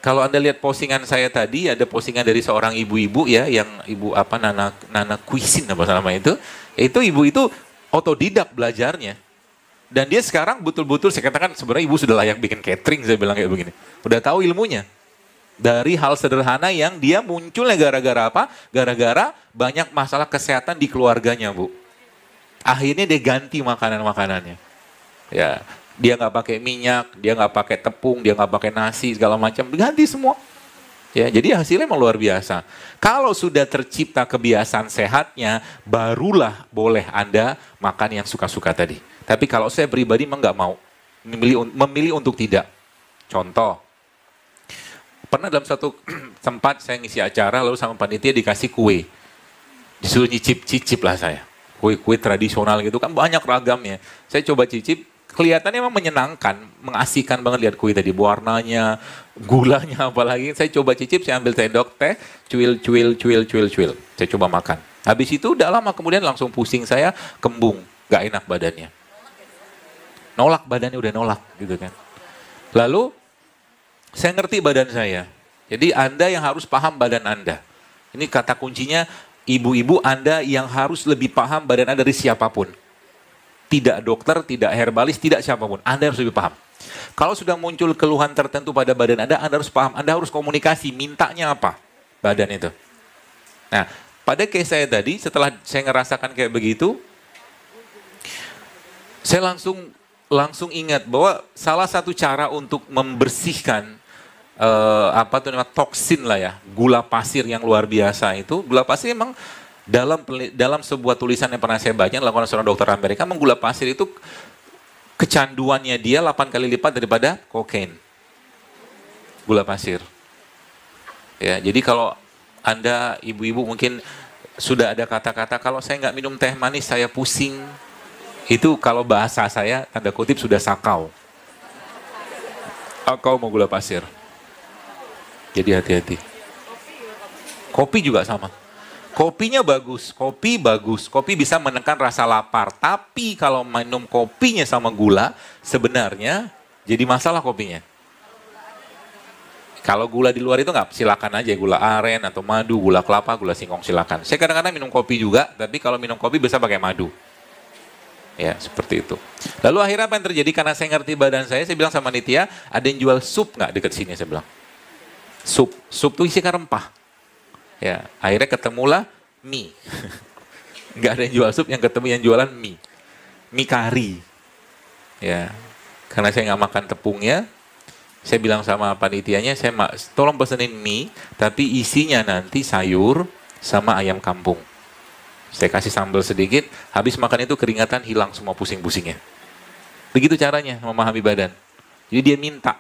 kalau Anda lihat postingan saya tadi, ada postingan dari seorang ibu-ibu ya, yang ibu apa Nana Kuisin apa namanya itu. Itu ibu itu otodidak belajarnya. Dan dia sekarang betul-betul, saya katakan sebenarnya ibu sudah layak bikin catering, saya bilang kayak begini. Udah tahu ilmunya. Dari hal sederhana yang dia munculnya gara-gara apa? Gara-gara banyak masalah kesehatan di keluarganya, Bu. Akhirnya dia ganti makanan-makanannya. Ya, dia nggak pakai minyak, dia nggak pakai tepung, dia nggak pakai nasi, segala macam. Ganti semua. Ya, jadi hasilnya memang luar biasa. Kalau sudah tercipta kebiasaan sehatnya, barulah boleh Anda makan yang suka-suka tadi. Tapi kalau saya pribadi memang nggak mau, memilih untuk tidak. Contoh, pernah dalam satu tempat saya ngisi acara, lalu sama panitia dikasih kue. Disuruh cicip lah saya. Kue-kue tradisional gitu kan banyak ragamnya. Saya coba cicip, kelihatannya memang menyenangkan, mengasihkan banget lihat kue tadi. Warnanya, gulanya apalagi. Saya coba cicip, saya ambil sendok teh, cuil. Saya coba makan. Habis itu udah lama kemudian langsung pusing saya, kembung, gak enak badannya. Nolak, badannya udah nolak gitu kan. Lalu saya ngerti badan saya. Jadi Anda yang harus paham badan Anda. Ini kata kuncinya, ibu-ibu Anda yang harus lebih paham badan Anda dari siapapun. Tidak dokter, tidak herbalis, tidak siapapun. Anda harus lebih paham. Kalau sudah muncul keluhan tertentu pada badan Anda harus paham. Anda harus komunikasi, mintanya apa badan itu. Nah, pada case saya tadi, setelah saya ngerasakan kayak begitu, saya langsung ingat bahwa salah satu cara untuk membersihkan toksin lah ya, gula pasir yang luar biasa itu, gula pasir memang dalam sebuah tulisan yang pernah saya baca, dilakukan seorang dokter Amerika, gula pasir itu kecanduannya dia 8 kali lipat daripada kokain. Gula pasir. Ya, jadi kalau Anda ibu-ibu mungkin sudah ada kata-kata, kalau saya nggak minum teh manis saya pusing. Itu kalau bahasa saya, tanda kutip sudah sakau. Kau mau gula pasir. Jadi hati-hati. Kopi juga sama. Kopinya bagus, kopi bisa menekan rasa lapar. Tapi kalau minum kopinya sama gula, sebenarnya jadi masalah kopinya. Kalau gula di luar itu nggak, silakan aja gula aren atau madu, gula kelapa, gula singkong silakan. Saya kadang-kadang minum kopi juga, tapi kalau minum kopi bisa pakai madu. Ya, seperti itu. Lalu akhirnya apa yang terjadi? Karena saya ngerti badan saya bilang sama Nitya, ada yang jual sup nggak dekat sini? Saya bilang. Sup tuh isikan rempah. Ya, akhirnya ketemulah mie. Nggak ada yang jual sup, yang ketemu yang jualan mie. Mie kari. Ya, karena saya nggak makan tepungnya, saya bilang sama panitianya, tolong pesenin mie, tapi isinya nanti sayur sama ayam kampung. Saya kasih sambal sedikit, habis makan itu keringatan, hilang semua pusing-pusingnya. Begitu caranya memahami badan. Jadi dia minta,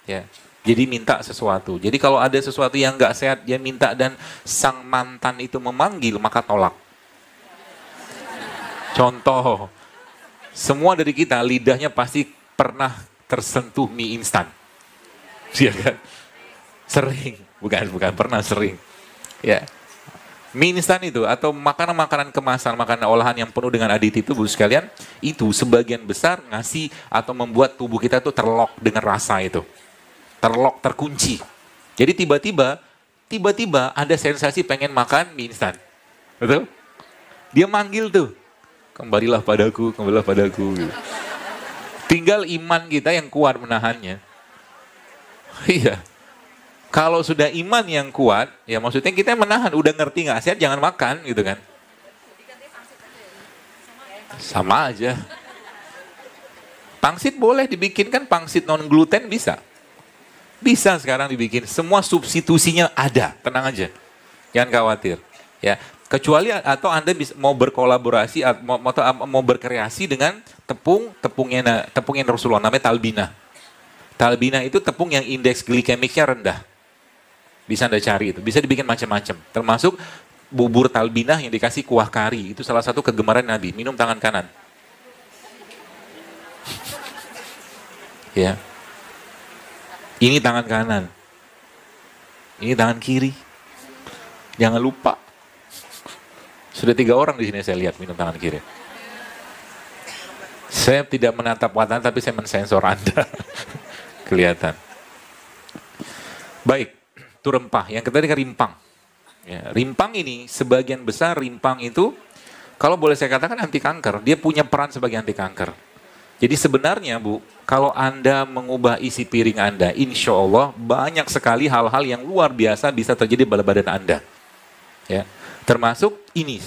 ya. Jadi minta sesuatu. Jadi kalau ada sesuatu yang nggak sehat, dia minta dan sang mantan itu memanggil, maka tolak. Contoh, semua dari kita lidahnya pasti pernah tersentuh mie instan. Iya kan? Sering, bukan pernah sering. Ya. Mie instan itu atau makanan-makanan kemasan, makanan olahan yang penuh dengan aditif itu, Bu sekalian, itu sebagian besar ngasih atau membuat tubuh kita tuh terlock dengan rasa itu. Terlock, terkunci. Jadi tiba-tiba ada sensasi pengen makan mie instan. Betul? Dia manggil tuh. Kembalilah padaku, kembalilah padaku. Tinggal iman kita yang kuat menahannya. Iya. Kalau sudah iman yang kuat, ya maksudnya kita menahan, udah ngerti nggak sehat, jangan makan gitu kan. Sama aja. Pangsit boleh dibikinkan, pangsit non gluten bisa. Bisa sekarang dibikin, semua substitusinya ada, tenang aja. Jangan khawatir. Ya, kecuali atau Anda mau berkolaborasi, mau berkreasi dengan tepungnya Rasulullah, namanya talbina. Talbina itu tepung yang indeks glikemiknya rendah. Bisa Anda cari itu. Bisa dibikin macam-macam. Termasuk bubur talbina yang dikasih kuah kari. Itu salah satu kegemaran Nabi. Minum tangan kanan. Ya. Ini tangan kanan. Ini tangan kiri. Jangan lupa. Sudah 3 orang di sini saya lihat minum tangan kiri. Saya tidak menatap wajah, tapi saya mensensor Anda. Kelihatan. Baik, itu rempah. Yang ketiga rimpang. Ya, rimpang ini, sebagian besar rimpang itu, kalau boleh saya katakan anti kanker. Dia punya peran sebagai anti kanker. Jadi sebenarnya Bu, kalau Anda mengubah isi piring Anda, insya Allah banyak sekali hal-hal yang luar biasa bisa terjadi pada badan Anda. Ya, termasuk ini.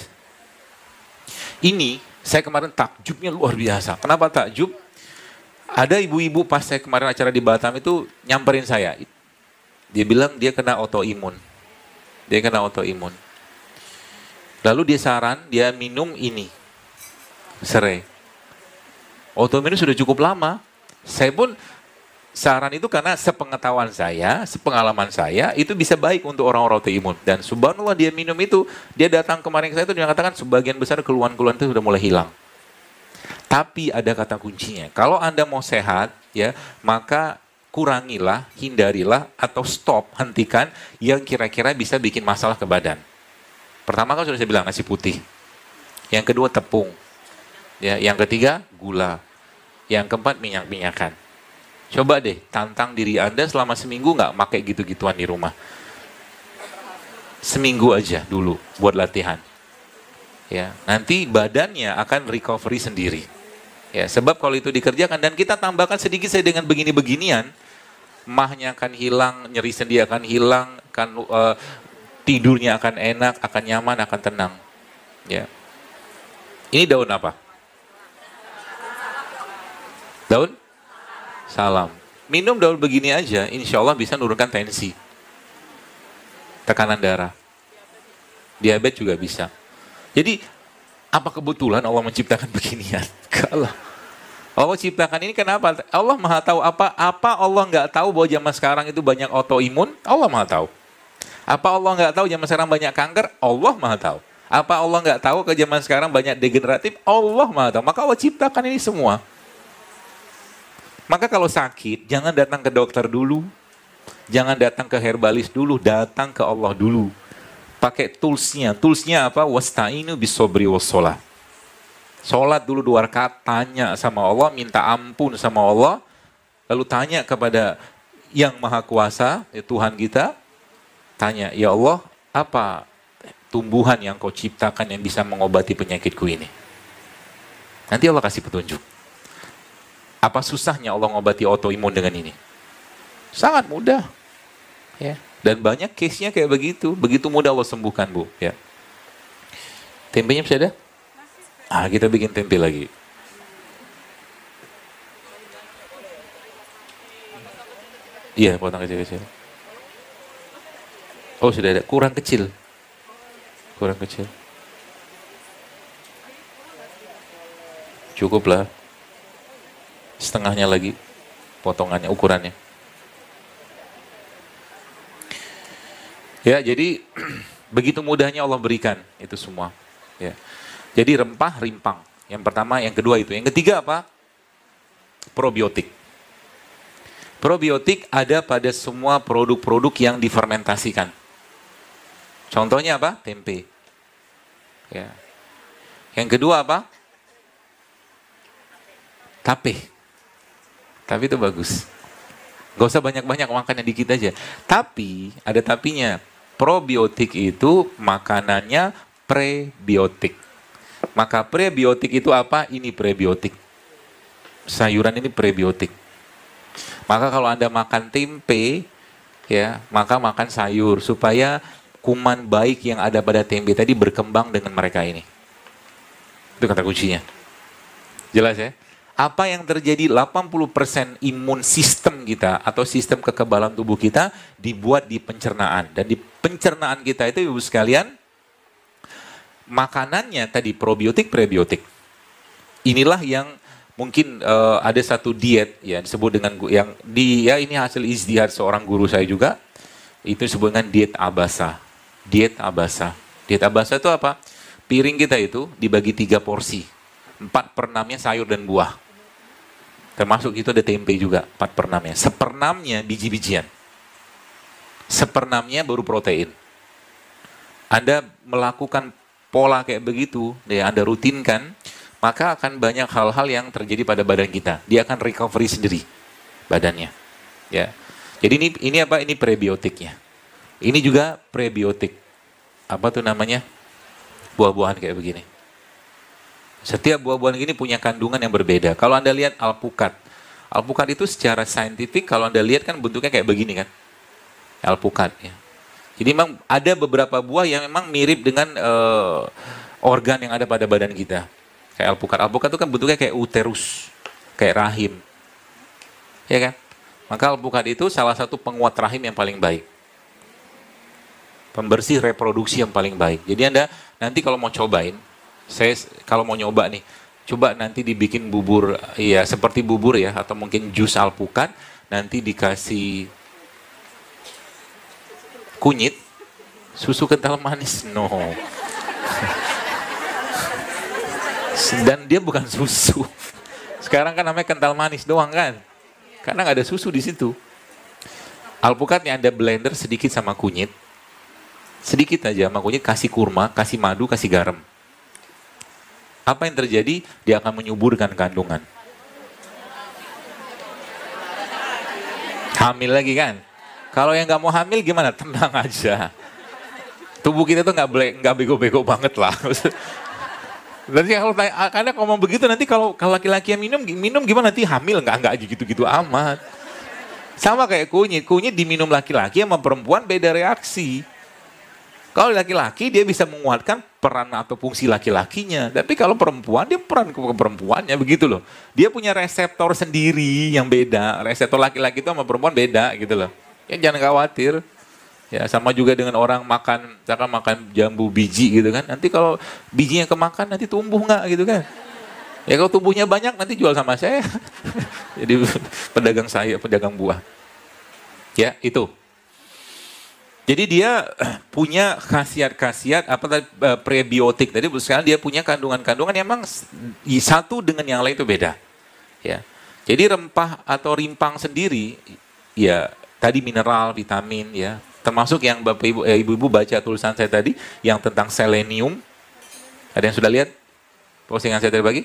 Ini, saya kemarin takjubnya luar biasa. Kenapa takjub? Ada ibu-ibu pas saya kemarin acara di Batam itu nyamperin saya. Dia bilang dia kena autoimun. Dia kena autoimun. Lalu dia saran, dia minum ini. Serai. Autoimun sudah cukup lama. Saya pun saran itu karena sepengetahuan saya, sepengalaman saya, itu bisa baik untuk orang-orang autoimun. Dan subhanallah dia minum itu, dia datang kemarin ke saya itu dia katakan sebagian besar keluhan-keluhan itu sudah mulai hilang. Tapi ada kata kuncinya. Kalau Anda mau sehat, ya, maka kurangilah, hindarilah, atau stop, hentikan yang kira-kira bisa bikin masalah ke badan. Pertama kan sudah saya bilang nasi putih. Yang kedua tepung. Ya, yang ketiga gula. Yang keempat minyak-minyakan. Coba deh tantang diri Anda selama seminggu nggak pakai gitu-gituan di rumah. Seminggu aja dulu buat latihan. Ya, nanti badannya akan recovery sendiri. Ya, sebab kalau itu dikerjakan dan kita tambahkan sedikit saya dengan begini-beginian, mahnya akan hilang, nyeri sendi akan hilang, tidurnya akan enak, akan nyaman, akan tenang. Ya. Ini daun apa? Daun? Salam. Minum daun begini aja, insya Allah bisa menurunkan tensi. Tekanan darah. Diabetes juga bisa. Jadi, apa kebetulan Allah menciptakan beginian? Kalau Allah ciptakan ini kenapa? Allah maha tahu apa Allah nggak tahu bahwa zaman sekarang itu banyak autoimun? Allah maha tahu. Apa Allah nggak tahu zaman sekarang banyak kanker? Allah maha tahu. Apa Allah nggak tahu ke zaman sekarang banyak degeneratif? Allah maha tahu. Maka Allah ciptakan ini semua. Maka kalau sakit, jangan datang ke dokter dulu. Jangan datang ke herbalis dulu, datang ke Allah dulu. Pakai toolsnya. Toolsnya apa? Wasta'inu bisobri wassalah. Sholat dulu 2 rakaat, tanya sama Allah, minta ampun sama Allah. Lalu tanya kepada yang maha kuasa, ya Tuhan kita. Tanya, ya Allah, apa tumbuhan yang kau ciptakan yang bisa mengobati penyakitku ini? Nanti Allah kasih petunjuk. Apa susahnya Allah mengobati autoimun dengan ini? Sangat mudah. Ya. Dan banyak case-nya kayak begitu. Begitu mudah Allah sembuhkan, Bu. Ya. Tempenya bisa ada? Kita bikin tempe lagi. Iya, potong kecil-kecil. Oh, sudah ada. Kurang kecil. Kurang kecil. Cukup lah. Setengahnya lagi. Potongannya, ukurannya. Ya, jadi begitu mudahnya Allah berikan itu semua. Ya. Jadi rempah, rimpang. Yang pertama, yang kedua itu. Yang ketiga apa? Probiotik. Probiotik ada pada semua produk-produk yang difermentasikan. Contohnya apa? Tempe. Ya. Yang kedua apa? Tape. Tape itu bagus. Gak usah banyak-banyak, makannya dikit aja. Tapi, ada tapinya. Probiotik itu makanannya prebiotik. Maka prebiotik itu apa? Ini prebiotik. Sayuran ini prebiotik. Maka kalau Anda makan tempe, ya, maka makan sayur supaya kuman baik yang ada pada tempe tadi berkembang dengan mereka ini. Itu kata kuncinya. Jelas ya? Apa yang terjadi 80% imun sistem kita atau sistem kekebalan tubuh kita dibuat di pencernaan. Dan di pencernaan kita itu Ibu sekalian, makanannya tadi probiotik, prebiotik. Inilah yang mungkin ada satu diet ya disebut dengan ini hasil ijtihad seorang guru saya juga. Itu disebut dengan diet Abasa. Diet Abasa. Diet Abasa itu apa? Piring kita itu dibagi 3 porsi. 4/6-nya sayur dan buah. Termasuk itu ada tempe juga, 4/6-nya. 1/6-nya biji-bijian. 1/6-nya baru protein. Anda melakukan pola kayak begitu, ya Anda rutinkan, maka akan banyak hal-hal yang terjadi pada badan kita. Dia akan recovery sendiri badannya. Ya. Jadi ini apa? Ini prebiotiknya. Ini juga prebiotik. Apa tuh namanya? Buah-buahan kayak begini. Setiap buah-buahan ini punya kandungan yang berbeda. Kalau Anda lihat alpukat. Alpukat itu secara saintifik kalau Anda lihat kan bentuknya kayak begini kan. Alpukat ya. Jadi memang ada beberapa buah yang memang mirip dengan organ yang ada pada badan kita. Kayak alpukat. Alpukat itu kan bentuknya kayak uterus, kayak rahim. Ya kan? Maka alpukat itu salah satu penguat rahim yang paling baik. Pembersih reproduksi yang paling baik. Jadi Anda nanti kalau mau cobain, saya kalau mau nyoba nih, coba nanti dibikin bubur, ya seperti bubur ya, atau mungkin jus alpukat, nanti dikasih kunyit, susu kental manis, no. Dan dia bukan susu. Sekarang kan namanya kental manis doang kan, karena nggak ada susu di situ. Alpukatnya Anda blender sedikit sama kunyit, sedikit aja sama kunyit, kasih kurma, kasih madu, kasih garam. Apa yang terjadi? Dia akan menyuburkan kandungan. Hamil lagi kan? Kalau yang nggak mau hamil gimana? Tenang aja. Tubuh kita tuh nggak bego-bego banget lah. Nanti kalau karena ngomong begitu nanti kalau laki-laki yang minum gimana, nanti hamil nggak gitu-gitu amat. Sama kayak kunyit diminum laki-laki sama perempuan beda reaksi. Kalau laki-laki dia bisa menguatkan peran atau fungsi laki-lakinya, tapi kalau perempuan dia peran ke perempuannya begitu loh. Dia punya reseptor sendiri yang beda. Reseptor laki-laki itu sama perempuan beda gitu loh. Ya jangan khawatir. Ya sama juga dengan orang makan, misalkan makan jambu biji gitu kan. Nanti kalau bijinya kemakan nanti tumbuh nggak gitu kan. Ya kalau tumbuhnya banyak nanti jual sama saya. Jadi pedagang buah. Ya itu. Jadi dia punya khasiat-khasiat prebiotik. Tadi sekarang dia punya kandungan-kandungan yang memang satu dengan yang lain itu beda. Ya. Jadi rempah atau rimpang sendiri ya tadi mineral, vitamin ya. Termasuk yang Bapak Ibu baca tulisan saya tadi yang tentang selenium. Ada yang sudah lihat postingan saya tadi pagi?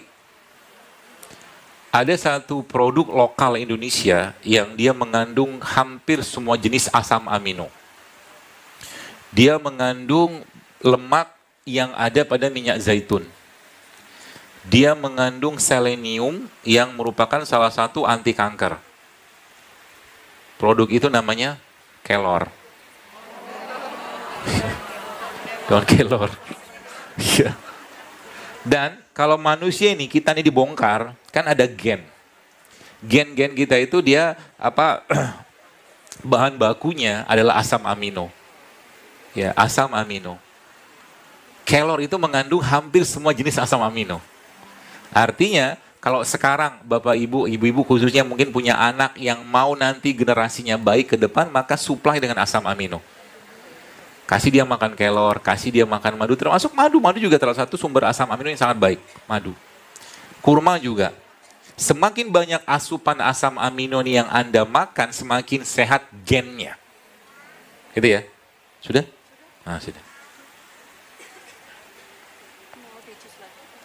Ada satu produk lokal Indonesia yang dia mengandung hampir semua jenis asam amino. Dia mengandung lemak yang ada pada minyak zaitun. Dia mengandung selenium yang merupakan salah satu anti kanker. Produk itu namanya Kelor. Daun kelor. Ya. Dan kalau manusia ini, kita ini dibongkar, kan ada gen. Gen-gen kita itu dia bahan bakunya adalah asam amino. Ya, asam amino. Kelor itu mengandung hampir semua jenis asam amino. Artinya, kalau sekarang Bapak Ibu, Ibu-ibu khususnya mungkin punya anak yang mau nanti generasinya baik ke depan, maka supply dengan asam amino. Kasih dia makan kelor, kasih dia makan madu, termasuk madu. Madu juga salah satu sumber asam amino yang sangat baik, madu. Kurma juga. Semakin banyak asupan asam amino yang Anda makan, semakin sehat gennya. Gitu ya? Sudah? Nah, sudah.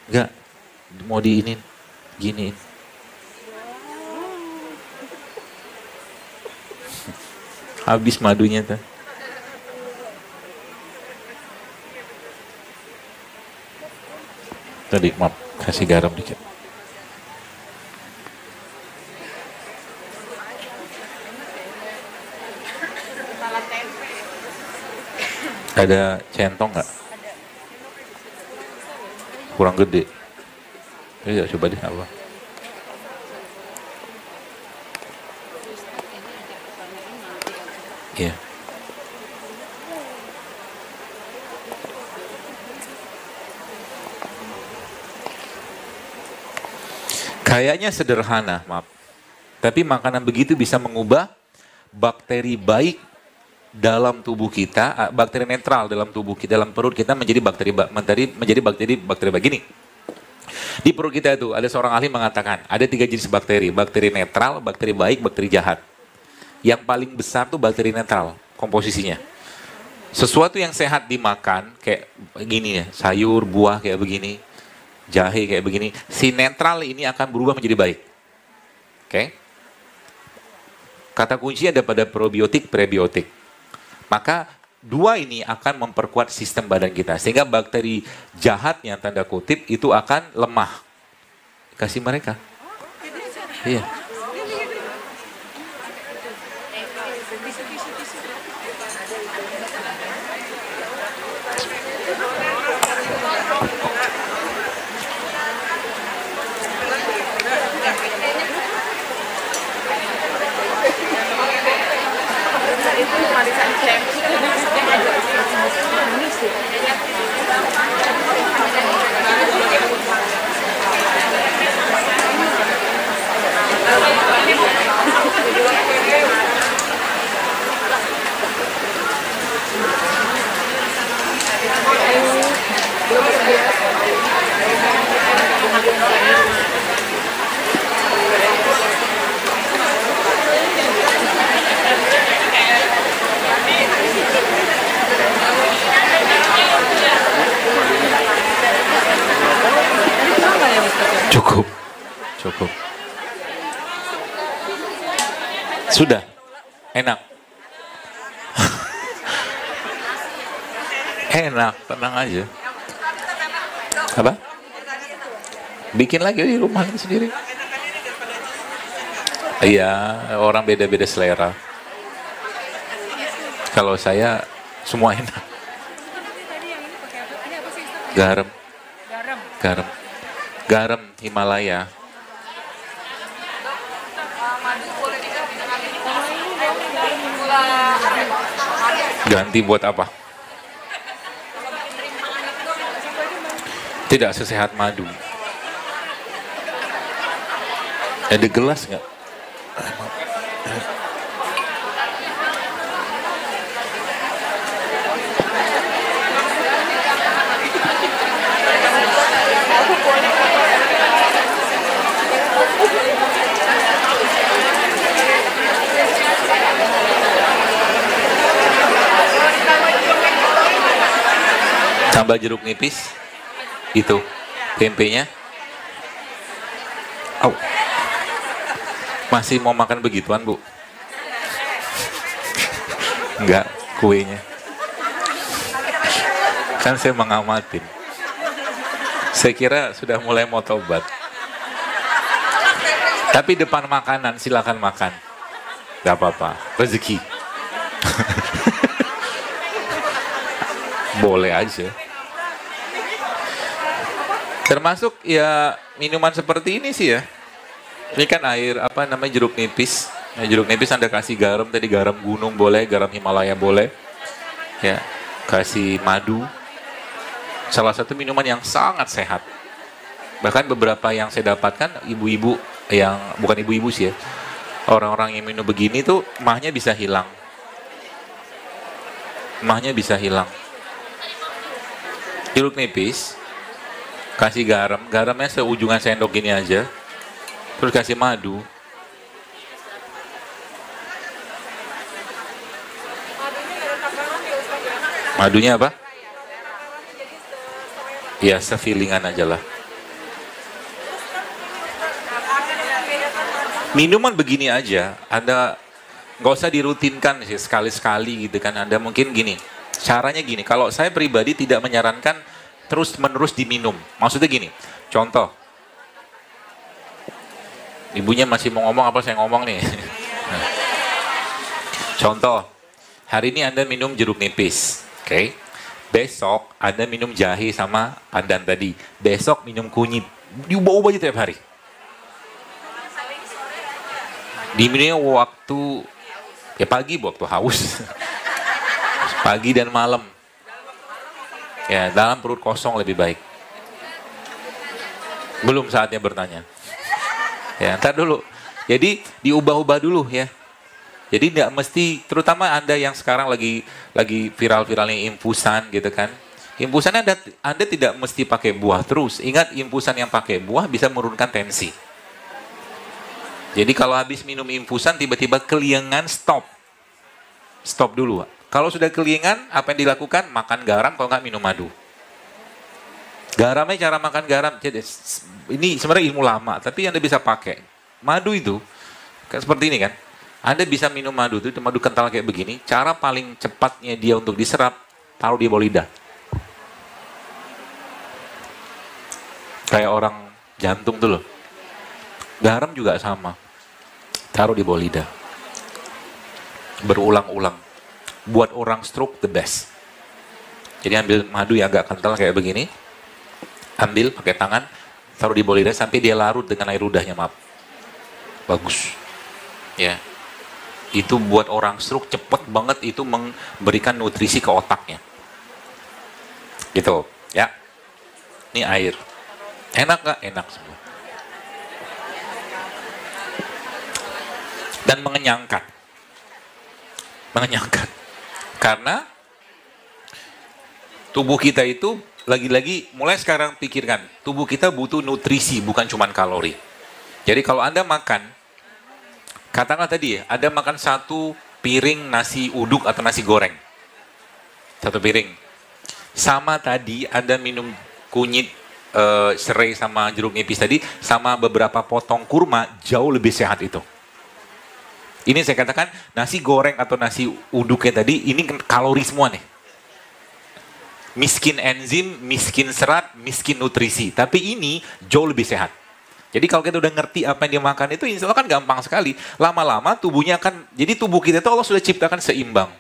Enggak, mau diinin, giniin. Habis madunya tuh. Tadi maaf, kasih garam dikit. Ada centong nggak? Kurang gede. Ya coba deh apa? Iya. Kayaknya sederhana, maaf. Tapi makanan begitu bisa mengubah bakteri baik dalam tubuh kita, bakteri netral dalam tubuh kita, dalam perut kita menjadi bakteri begini. Di perut kita itu ada seorang ahli mengatakan ada 3 jenis bakteri netral, bakteri baik, bakteri jahat. Yang paling besar tuh bakteri netral komposisinya. Sesuatu yang sehat dimakan kayak gini ya, sayur, buah kayak begini. Jahe kayak begini, si netral ini akan berubah menjadi baik. Oke? Kata kunci ada pada probiotik, prebiotik. Maka 2 ini akan memperkuat sistem badan kita. Sehingga bakteri jahatnya, tanda kutip, itu akan lemah. Kasih mereka. Iya. Cukup. Sudah. Enak. Enak, tenang aja. Apa? Bikin lagi di rumah sendiri. Iya, orang beda-beda selera. Kalau saya semua enak. Garam. Garam. Garam Himalaya. Ganti buat apa? Tidak sesehat madu. Ada gelas nggak? Tambah jeruk nipis. Itu tempenya. Au. Masih mau makan begituan, Bu? Enggak, kuenya. Kan saya mengamatin. Saya kira sudah mulai mau tobat. Tapi depan makanan silakan makan. Gak apa-apa, rezeki. Boleh aja. Termasuk ya minuman seperti ini sih ya. Ini kan air apa namanya jeruk nipis. Ya, jeruk nipis Anda kasih garam, tadi garam gunung boleh, garam Himalaya boleh. Ya, kasih madu. Salah satu minuman yang sangat sehat. Bahkan beberapa yang saya dapatkan ibu-ibu yang bukan ibu-ibu sih ya. Orang-orang yang minum begini tuh mahnya bisa hilang. Mahnya bisa hilang. Jeruk nipis kasih garam, garamnya seujungan sendok gini aja, terus kasih madu. Madunya apa? Ya sefilingan aja lah. Minuman begini aja, Anda nggak usah dirutinkan sih sekali-sekali gitu kan. Anda mungkin gini, caranya gini, kalau saya pribadi tidak menyarankan terus-menerus diminum. Maksudnya gini, contoh. Ibunya masih mau ngomong apa saya ngomong nih? Contoh, hari ini Anda minum jeruk nipis, oke? Besok Anda minum jahe sama pandan tadi. Besok minum kunyit. Diubah-ubah aja tiap hari. Diminumnya waktu, ya pagi waktu haus. Pagi dan malam. Ya, dalam perut kosong lebih baik. Belum saatnya bertanya. Ya, ntar dulu. Jadi diubah-ubah dulu ya. Jadi tidak mesti, terutama Anda yang sekarang lagi viral-viralnya infusan gitu kan. Infusan Anda tidak mesti pakai buah terus. Ingat, infusan yang pakai buah bisa menurunkan tensi. Jadi kalau habis minum infusan tiba-tiba keliengan, stop. Stop dulu. Kalau sudah kelingan, apa yang dilakukan? Makan garam, kalau nggak minum madu. Garamnya cara makan garam, ini sebenarnya ilmu lama, tapi Anda bisa pakai. Madu itu, seperti ini kan, Anda bisa minum madu itu madu kental kayak begini, cara paling cepatnya dia untuk diserap, taruh di bawah lidah. Kayak orang jantung tuh loh. Garam juga sama, taruh di bawah lidah. Berulang-ulang. Buat orang stroke the best. Jadi ambil madu yang agak kental kayak begini, ambil pakai tangan, taruh di bawah lidah sampai dia larut dengan air ludahnya, maaf. Bagus. Ya. Itu buat orang stroke cepet banget, itu memberikan nutrisi ke otaknya. Gitu, ya. Ini air. Enak nggak? Enak semua. Dan mengenyangkan. Mengenyangkan. Karena tubuh kita itu, lagi-lagi mulai sekarang pikirkan, tubuh kita butuh nutrisi, bukan cuma kalori. Jadi kalau Anda makan, katakanlah tadi ya, Anda makan 1 piring nasi uduk atau nasi goreng. 1 piring. Sama tadi Anda minum kunyit, serai sama jeruk nipis tadi, sama beberapa potong kurma, jauh lebih sehat itu. Ini saya katakan nasi goreng atau nasi uduknya tadi, ini kalori semua nih. Miskin enzim, miskin serat, miskin nutrisi. Tapi ini jauh lebih sehat. Jadi kalau kita udah ngerti apa yang dia makan itu, insya Allah kan gampang sekali. Lama-lama tubuhnya akan, jadi tubuh kita itu Allah sudah ciptakan seimbang.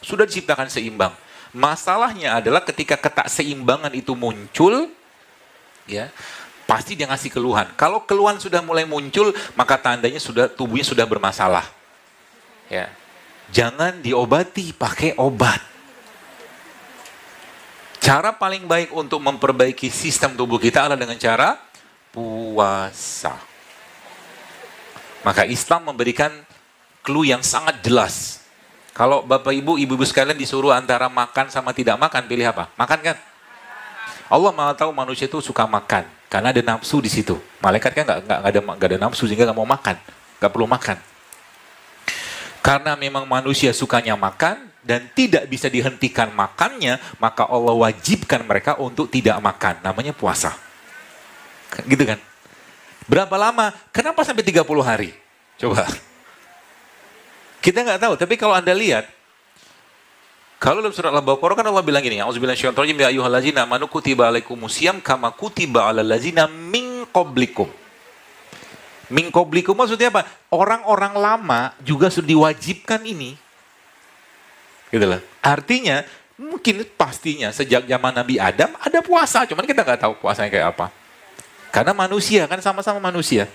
Sudah diciptakan seimbang. Masalahnya adalah ketika ketakseimbangan itu muncul, ya, pasti dia ngasih keluhan. Kalau keluhan sudah mulai muncul, maka tandanya tubuhnya sudah bermasalah. Ya. Jangan diobati pakai obat. Cara paling baik untuk memperbaiki sistem tubuh kita adalah dengan cara puasa. Maka Islam memberikan clue yang sangat jelas. Kalau Bapak Ibu, Ibu-ibu sekalian disuruh antara makan sama tidak makan, pilih apa? Makan kan? Allah malah tahu manusia itu suka makan karena ada nafsu di situ. Malaikat kan nggak ada nafsu sehingga nggak mau makan, nggak perlu makan. Karena memang manusia sukanya makan dan tidak bisa dihentikan makannya, maka Allah wajibkan mereka untuk tidak makan. Namanya puasa. Gitu kan? Berapa lama? Kenapa sampai 30 hari? Coba. Kita nggak tahu, tapi kalau Anda lihat, kalau dalam surat Al-Baqarah kan Allah bilang gini, A'udzubillahi minasyaitonir rajim, ya ayyuhallazina amanu kutiba alaikumusiyam kama kutiba alal ladzina min qablikum. Min qablikum maksudnya apa? Orang-orang lama juga sudah diwajibkan ini. Gitu loh. Artinya, mungkin pastinya sejak zaman Nabi Adam ada puasa, cuman kita nggak tahu puasanya kayak apa. Karena manusia kan sama-sama manusia.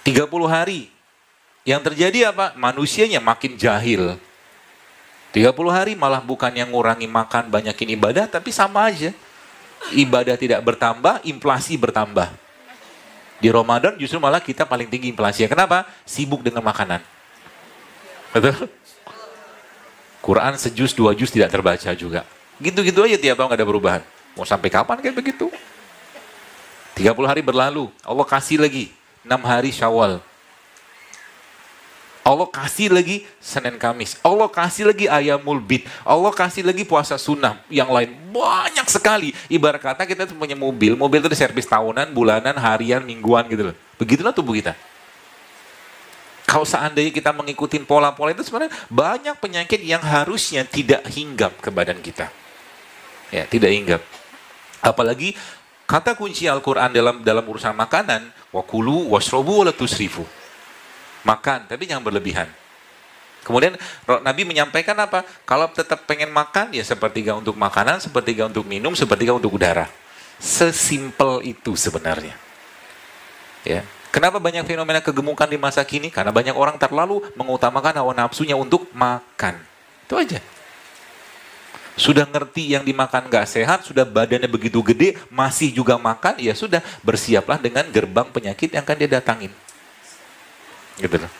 30 hari. Yang terjadi apa? Manusianya makin jahil. 30 hari malah bukan yang ngurangi makan, banyakin ibadah, tapi sama aja. Ibadah tidak bertambah, inflasi bertambah. Di Ramadan justru malah kita paling tinggi inflasi. Kenapa? Sibuk dengan makanan. Betul? Quran sejuz, 2 juz tidak terbaca juga. Gitu-gitu aja tiap tahun gak ada perubahan. Mau sampai kapan kayak begitu? 30 hari berlalu, Allah kasih lagi 6 hari Syawal. Allah kasih lagi Senin Kamis. Allah kasih lagi Ayamul Bid. Allah kasih lagi puasa sunnah. Yang lain banyak sekali. Ibarat kata kita punya mobil. Mobil itu diservis tahunan, bulanan, harian, mingguan gitu loh. Begitulah tubuh kita. Kalau seandainya kita mengikuti pola-pola itu, sebenarnya banyak penyakit yang harusnya tidak hinggap ke badan kita. Ya, tidak hinggap. Apalagi kata kunci Al-Quran dalam urusan makanan, wakulu washrobu wala tusrifu. Makan, tapi jangan berlebihan. Kemudian Nabi menyampaikan apa? Kalau tetap pengen makan, ya sepertiga untuk makanan, sepertiga untuk minum, sepertiga untuk udara. Sesimpel itu sebenarnya. Ya. Kenapa banyak fenomena kegemukan di masa kini? Karena banyak orang terlalu mengutamakan hawa nafsunya untuk makan. Itu aja. Sudah ngerti yang dimakan gak sehat, sudah badannya begitu gede, masih juga makan, ya sudah, bersiaplah dengan gerbang penyakit yang akan dia datangin. Gitu loh.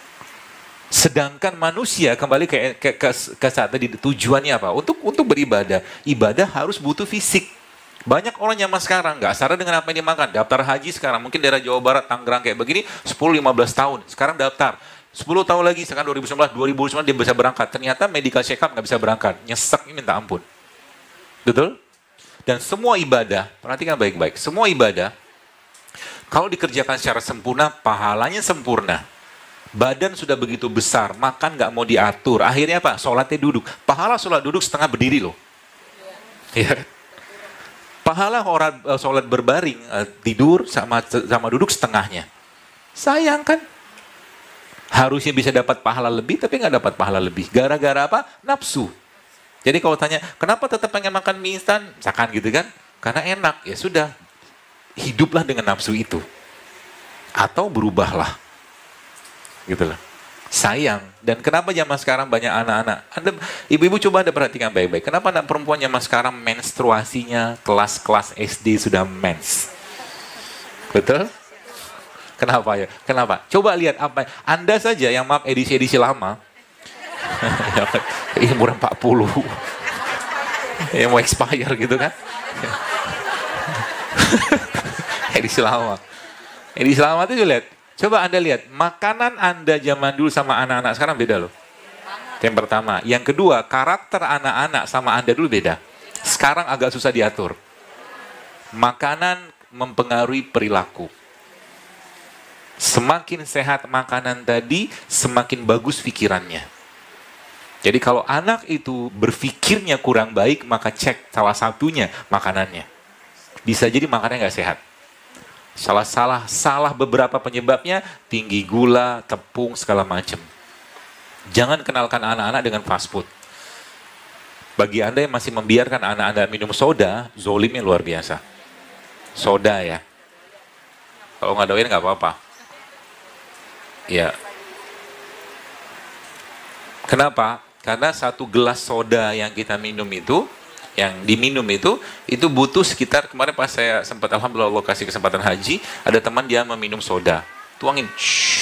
Sedangkan manusia kembali ke saat tadi, tujuannya apa? Untuk beribadah. Ibadah harus butuh fisik. Banyak orang zaman sekarang nggak sadar dengan apa yang dimakan. Daftar haji sekarang, mungkin daerah Jawa Barat, Tangerang kayak begini, 10-15 tahun. Sekarang daftar. 10 tahun lagi, sekarang 2019 dia bisa berangkat. Ternyata medical check up nggak bisa berangkat. Nyesek ini minta ampun. Betul? Dan semua ibadah, perhatikan baik-baik. Semua ibadah, kalau dikerjakan secara sempurna, pahalanya sempurna. Badan sudah begitu besar, makan nggak mau diatur. Akhirnya apa? Sholatnya duduk. Pahala sholat duduk setengah berdiri loh. Iya. Pahala orang sholat berbaring, tidur sama duduk setengahnya. Sayang kan? Harusnya bisa dapat pahala lebih, tapi nggak dapat pahala lebih. Gara-gara apa? Nafsu. Jadi kalau tanya, kenapa tetap pengen makan mie instan? Misalkan gitu kan? Karena enak. Ya sudah, hiduplah dengan nafsu itu. Atau berubahlah. Gitu loh. Sayang. Dan kenapa zaman sekarang banyak anak-anak? Ibu-ibu coba Anda perhatikan baik-baik. Kenapa anak perempuan zaman sekarang menstruasinya kelas-kelas SD sudah mens? Betul? Kenapa ya? Kenapa? Coba lihat apa. Anda saja yang maaf edisi-edisi lama. Ini umur 40. Yang mau expire gitu kan. Edisi lama. Edisi lama itu lihat. Coba Anda lihat, makanan Anda zaman dulu sama anak-anak sekarang beda loh. Yang pertama. Yang kedua, karakter anak-anak sama Anda dulu beda. Sekarang agak susah diatur. Makanan mempengaruhi perilaku. Semakin sehat makanan tadi, semakin bagus pikirannya. Jadi kalau anak itu berpikirnya kurang baik, maka cek salah satunya makanannya. Bisa jadi makanannya nggak sehat. Salah beberapa penyebabnya, tinggi gula, tepung, segala macam. Jangan kenalkan anak-anak dengan fast food. Bagi Anda yang masih membiarkan anak Anda minum soda, zolimnya luar biasa. Soda ya. Kalau nggak doyan nggak apa-apa. Ya. Kenapa? Karena satu gelas soda yang kita minum itu, yang diminum itu butuh sekitar, kemarin pas saya sempat, alhamdulillah Allah kasih kesempatan haji, ada teman dia meminum soda, tuangin,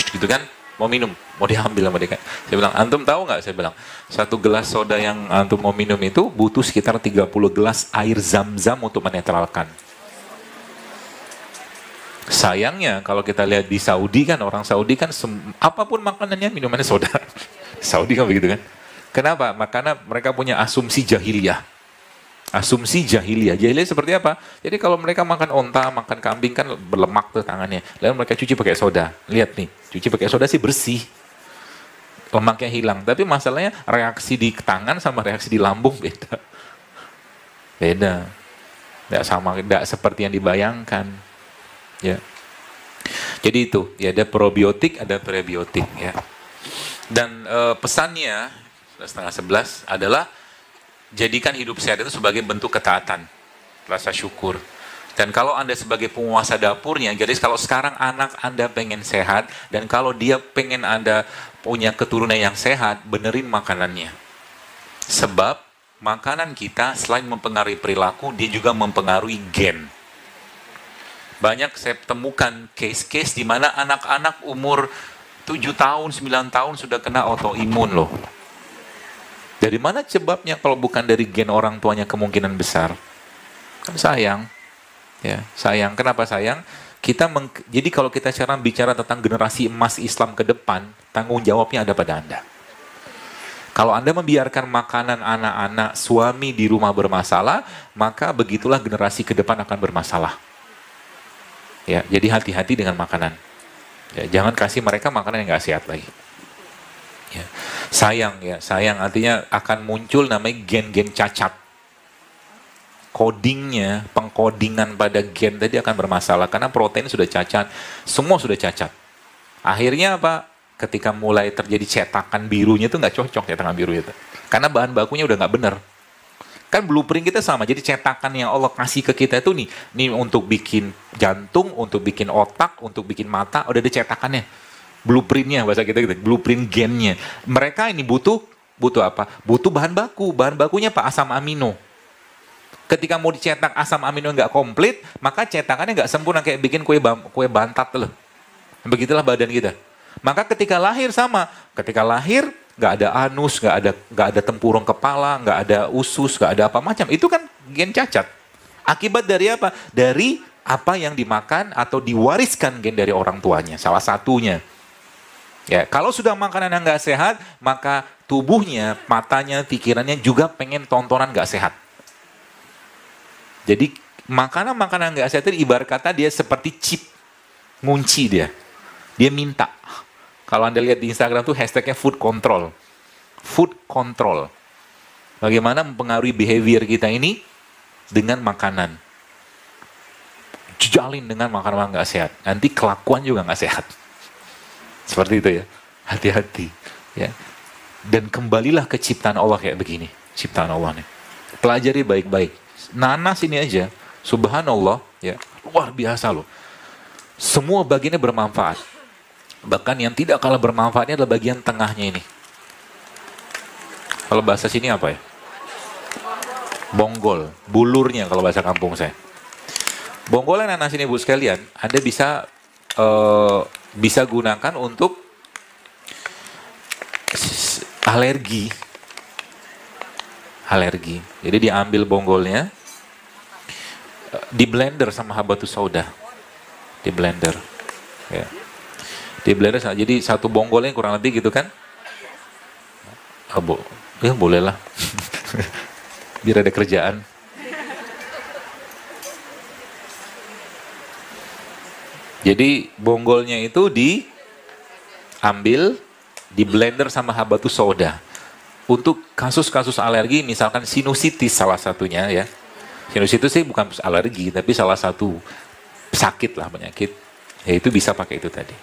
gitu kan, mau minum, mau diambil sama dia kan. Saya bilang, antum tahu nggak? Saya bilang, satu gelas soda yang antum mau minum itu butuh sekitar 30 gelas air zam-zam untuk menetralkan. Sayangnya kalau kita lihat di Saudi kan, orang Saudi kan apapun makanannya minumannya soda. Saudi kan begitu kan. Kenapa? Karena mereka punya asumsi jahiliyah. Asumsi jahiliyah. Jahiliyah seperti apa? Jadi kalau mereka makan onta, makan kambing kan berlemak tuh tangannya. Lalu mereka cuci pakai soda. Lihat nih, cuci pakai soda sih bersih. Lemaknya hilang. Tapi masalahnya reaksi di tangan sama reaksi di lambung beda. Beda. Tidak sama, tidak seperti yang dibayangkan. Ya. Jadi itu, ya ada probiotik, ada prebiotik ya. Dan pesannya 10:30 adalah jadikan hidup sehat itu sebagai bentuk ketaatan, rasa syukur. Dan kalau Anda sebagai penguasa dapurnya, jadi kalau sekarang anak Anda pengen sehat, dan kalau dia pengen Anda punya keturunan yang sehat, benerin makanannya. Sebab makanan kita selain mempengaruhi perilaku, dia juga mempengaruhi gen. Banyak saya temukan case-case di mana anak-anak umur 7 tahun, 9 tahun sudah kena autoimun loh. Dari mana sebabnya kalau bukan dari gen orang tuanya kemungkinan besar? Kan sayang. Ya, sayang. Kenapa sayang? Jadi kalau kita sekarang bicara tentang generasi emas Islam ke depan, tanggung jawabnya ada pada Anda. Kalau Anda membiarkan makanan anak-anak, suami di rumah bermasalah, maka begitulah generasi ke depan akan bermasalah. Ya, jadi hati-hati dengan makanan. Ya, jangan kasih mereka makanan yang nggak sehat lagi. Ya. Sayang artinya akan muncul namanya gen-gen cacat. Codingnya, pengkodingan pada gen tadi akan bermasalah karena protein sudah cacat, semua sudah cacat. Akhirnya apa? Ketika mulai terjadi cetakan birunya itu nggak cocok cetakan biru itu, karena bahan bakunya udah nggak benar. Kan blueprint kita sama, jadi cetakan yang Allah kasih ke kita itu nih untuk bikin jantung, untuk bikin otak, untuk bikin mata, udah ada cetakannya. Blueprintnya, bahasa kita gitu, blueprint gennya. Mereka ini butuh apa? Butuh bahan baku. Bahan bakunya apa? Asam amino. Ketika mau dicetak asam amino nggak komplit, maka cetakannya nggak sempurna, kayak bikin kue bantat loh. Begitulah badan kita. Maka ketika lahir sama, ketika lahir nggak ada anus, nggak ada tempurung kepala, nggak ada usus, nggak ada apa macam. Itu kan gen cacat. Akibat dari apa? Dari apa yang dimakan atau diwariskan gen dari orang tuanya. Salah satunya. Ya, kalau sudah makanan yang nggak sehat, maka tubuhnya, matanya, pikirannya juga pengen tontonan nggak sehat. Jadi makanan-makanan nggak sehat itu ibarat kata dia seperti chip, ngunci dia. Dia minta. Kalau Anda lihat di Instagram tuh hashtagnya food control. Food control. Bagaimana mempengaruhi behavior kita ini dengan makanan. Jejalin dengan makanan nggak sehat. Nanti kelakuan juga nggak sehat. Seperti itu ya. Hati-hati. Ya. Dan kembalilah ke ciptaan Allah kayak begini. Ciptaan Allah nih. Pelajari baik-baik. Nanas ini aja. Subhanallah. Ya. Luar biasa loh. Semua bagiannya bermanfaat. Bahkan yang tidak kalah bermanfaatnya adalah bagian tengahnya ini. Kalau bahasa sini apa ya? Bonggol. Bulurnya kalau bahasa kampung saya. Bonggolan nanas ini Bu sekalian. Anda bisa gunakan untuk alergi. Jadi diambil bonggolnya, di blender sama habatus sauda. Di blender. Ya. Di blender, jadi satu bonggolnya kurang lebih gitu kan. Ya bolehlah. Biar ada kerjaan. Jadi bonggolnya itu diambil, di blender sama habatus sauda. untuk kasus-kasus alergi, misalkan sinusitis salah satunya ya. Sinusitis sih bukan alergi, tapi salah satu sakit lah, penyakit. Ya itu bisa pakai itu tadi.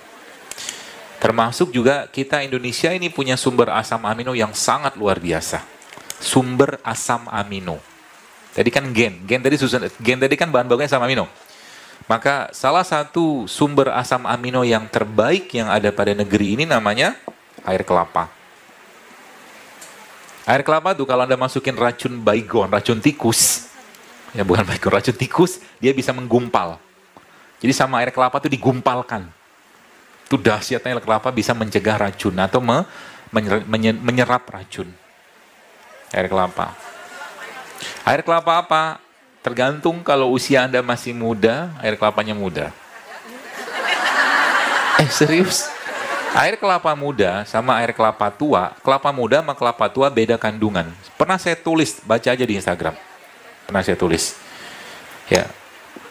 Termasuk juga kita Indonesia ini punya sumber asam amino yang sangat luar biasa. Sumber asam amino. Tadi kan gen tadi kan bahan bakunya asam amino. Maka salah satu sumber asam amino yang terbaik yang ada pada negeri ini namanya air kelapa. Air kelapa tuh kalau Anda masukin racun baygon, racun tikus, ya bukan baygon, racun tikus, dia bisa menggumpal. Jadi sama air kelapa tuh digumpalkan. Itu dahsyatnya air kelapa bisa mencegah racun atau menyerap racun. Air kelapa. Air kelapa apa? Tergantung kalau usia Anda masih muda, air kelapanya muda. Serius? Air kelapa muda sama air kelapa tua, kelapa muda sama kelapa tua beda kandungan. Pernah saya tulis, baca aja di Instagram. Pernah saya tulis. Ya,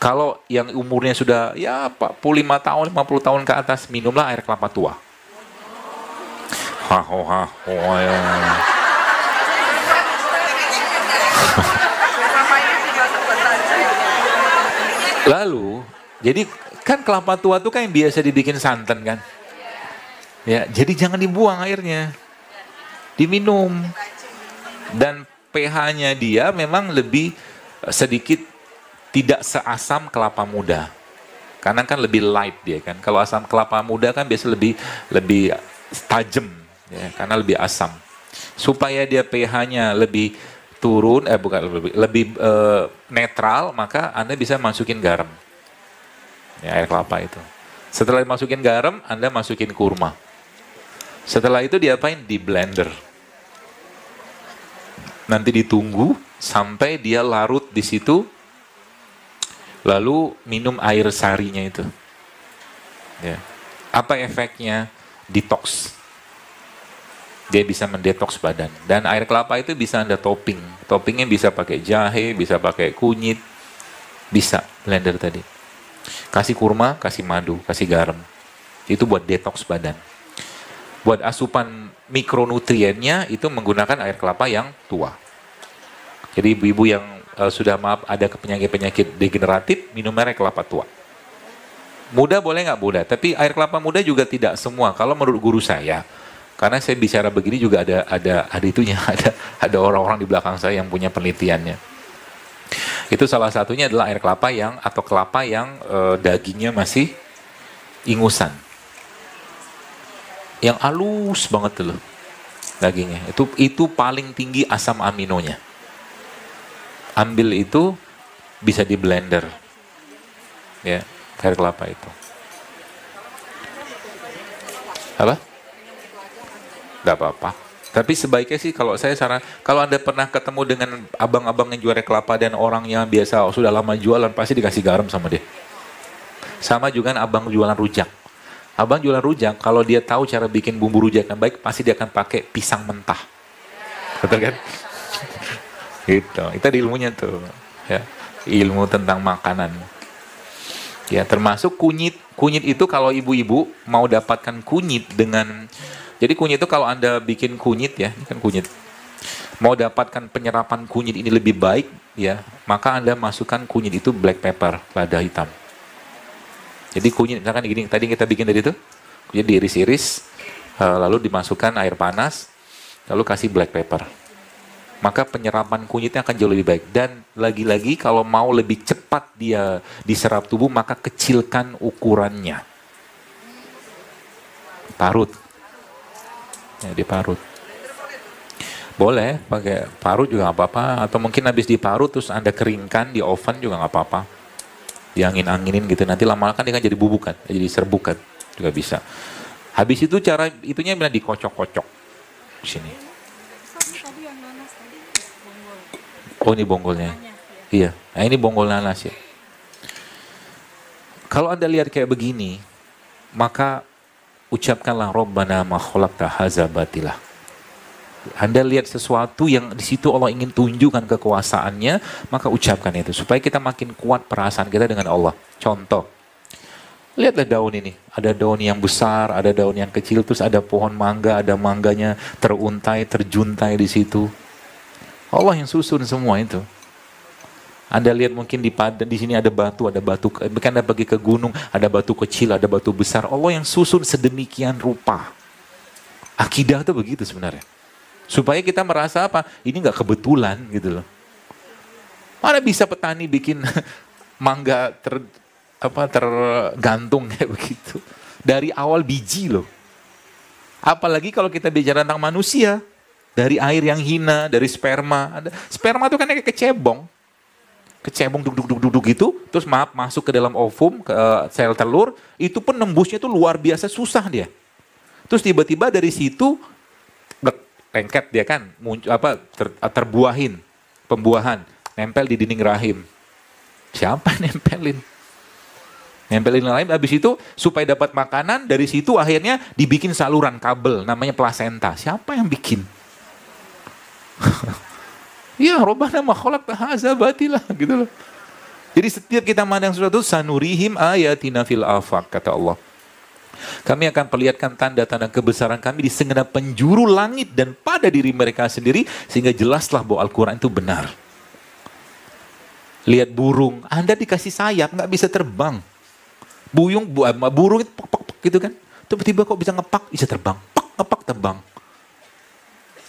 kalau yang umurnya sudah ya 45 tahun, 50 tahun ke atas, minumlah air kelapa tua. Ya. Lalu, jadi kan kelapa tua tuh kan yang biasa dibikin santan kan? Ya, jadi jangan dibuang airnya. Diminum. Dan pH-nya dia memang lebih sedikit tidak seasam kelapa muda. Karena kan lebih light dia kan. Kalau asam kelapa muda kan biasa lebih tajam ya, karena lebih asam. Supaya dia pH-nya lebih turun, lebih netral, maka Anda bisa masukin garam. Ya, air kelapa itu. Setelah masukin garam, Anda masukin kurma. Setelah itu diapain? Di blender. Nanti ditunggu sampai dia larut di situ, lalu minum air sarinya itu. Ya. Apa efeknya? Detox. Dia bisa mendetoks badan. Dan air kelapa itu bisa Anda topping. Toppingnya bisa pakai jahe, bisa pakai kunyit, bisa blender tadi. Kasih kurma, kasih madu, kasih garam. Itu buat detoks badan. Buat asupan mikronutriennya itu menggunakan air kelapa yang tua. Jadi ibu-ibu yang sudah ada penyakit-penyakit degeneratif, minum air kelapa tua. Muda boleh nggak muda? Tapi air kelapa muda juga tidak semua. Kalau menurut guru saya, karena saya bicara begini juga ada itunya, ada orang-orang di belakang saya yang punya penelitiannya. Itu salah satunya adalah air kelapa atau kelapa yang dagingnya masih ingusan. Yang halus banget tuh loh dagingnya. Itu paling tinggi asam aminonya. Ambil itu bisa di blender. Ya, air kelapa itu. Apa? Gak apa-apa. Tapi sebaiknya sih kalau saya saran, kalau Anda pernah ketemu dengan abang-abang yang jual air kelapa dan orang yang biasa sudah lama jualan, pasti dikasih garam sama dia. Sama juga abang jualan rujak. Abang jualan rujak, kalau dia tahu cara bikin bumbu rujak yang baik, pasti dia akan pakai pisang mentah. Betul kan? Gitu. Itu ilmunya tuh. Ya. Ilmu tentang makanan. Ya, termasuk kunyit. Kunyit itu kalau ibu-ibu mau dapatkan kunyit dengan... Jadi kunyit itu kalau Anda bikin kunyit ya, ini kan kunyit. Mau dapatkan penyerapan kunyit ini lebih baik ya, maka Anda masukkan kunyit itu black pepper, lada hitam. Jadi kunyit misalkan gini, tadi kita bikin tadi itu, kunyit diiris-iris, lalu dimasukkan air panas, lalu kasih black pepper. Maka penyerapan kunyitnya akan jauh lebih baik. Dan lagi-lagi kalau mau lebih cepat dia diserap tubuh, maka kecilkan ukurannya. Parut. Ya, diparut. Boleh pakai parut juga nggak apa-apa. Atau mungkin habis diparut terus Anda keringkan di oven juga nggak apa-apa. Diangin-anginin gitu, nanti lama-lama kan dia kan jadi bubuk kan, jadi serbuk kan, juga bisa. Habis itu cara itunya benar dikocok-kocok sini. Oh ini bonggolnya, iya. Nah ini bonggol nanas ya. Kalau Anda lihat kayak begini, maka ucapkanlah Rabbana ma khalaqta hadza batila. Anda lihat sesuatu yang di situ Allah ingin tunjukkan kekuasaannya, maka ucapkan itu supaya kita makin kuat perasaan kita dengan Allah. Contoh, Lihatlah daun ini. Ada daun yang besar, ada daun yang kecil, terus ada pohon mangga, ada mangganya teruntai, terjuntai di situ. Allah yang susun semua itu. Anda lihat mungkin di sini ada batu, bukan Anda pergi ke gunung, ada batu kecil, ada batu besar. Allah yang susun sedemikian rupa. Akidah itu begitu sebenarnya. Supaya kita merasa apa? Ini nggak kebetulan gitu loh. Mana bisa petani bikin mangga tergantung kayak begitu. Dari awal biji loh. Apalagi kalau kita bicara tentang manusia. Dari air yang hina, dari sperma. Sperma itu kan kayak kecebong. Kecebong duduk gitu, terus masuk ke dalam ovum, ke sel telur, itu pun nembusnya itu luar biasa susah dia. Terus tiba-tiba dari situ lengket dia kan, terbuahin, pembuahan, nempel di dinding rahim. Siapa yang nempelin? Nempelin rahim, habis itu supaya dapat makanan, dari situ akhirnya dibikin saluran kabel, namanya plasenta. Siapa yang bikin? Ya, Rabbana ma khalaqta hadza batila gitu loh. Jadi setiap kita mandang sesuatu, sanurihim ayatina fil afaq, kata Allah. Kami akan perlihatkan tanda-tanda kebesaran kami di segenap penjuru langit dan pada diri mereka sendiri, sehingga jelaslah bahwa Al-Quran itu benar. Lihat burung, Anda dikasih sayap, nggak bisa terbang. Burung itu pak gitu kan. Tiba-tiba kok bisa ngepak, bisa terbang. Ngepak terbang.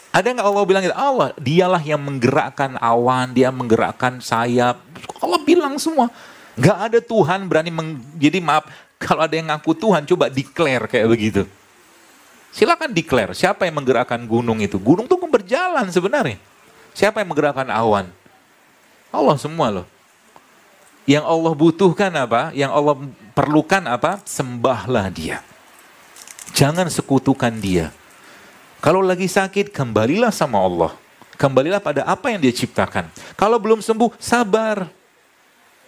Ada nggak Allah bilang gitu? Allah, dialah yang menggerakkan awan, dia menggerakkan sayap. Allah bilang semua. Nggak ada Tuhan berani jadi maaf, kalau ada yang ngaku Tuhan, coba declare kayak begitu. Silakan declare, siapa yang menggerakkan gunung itu? Gunung itu berjalan sebenarnya. Siapa yang menggerakkan awan? Allah semua loh. Yang Allah butuhkan apa? Yang Allah perlukan apa? Sembahlah dia. Jangan sekutukan dia. Kalau lagi sakit, kembalilah sama Allah. Kembalilah pada apa yang dia ciptakan. Kalau belum sembuh, sabar.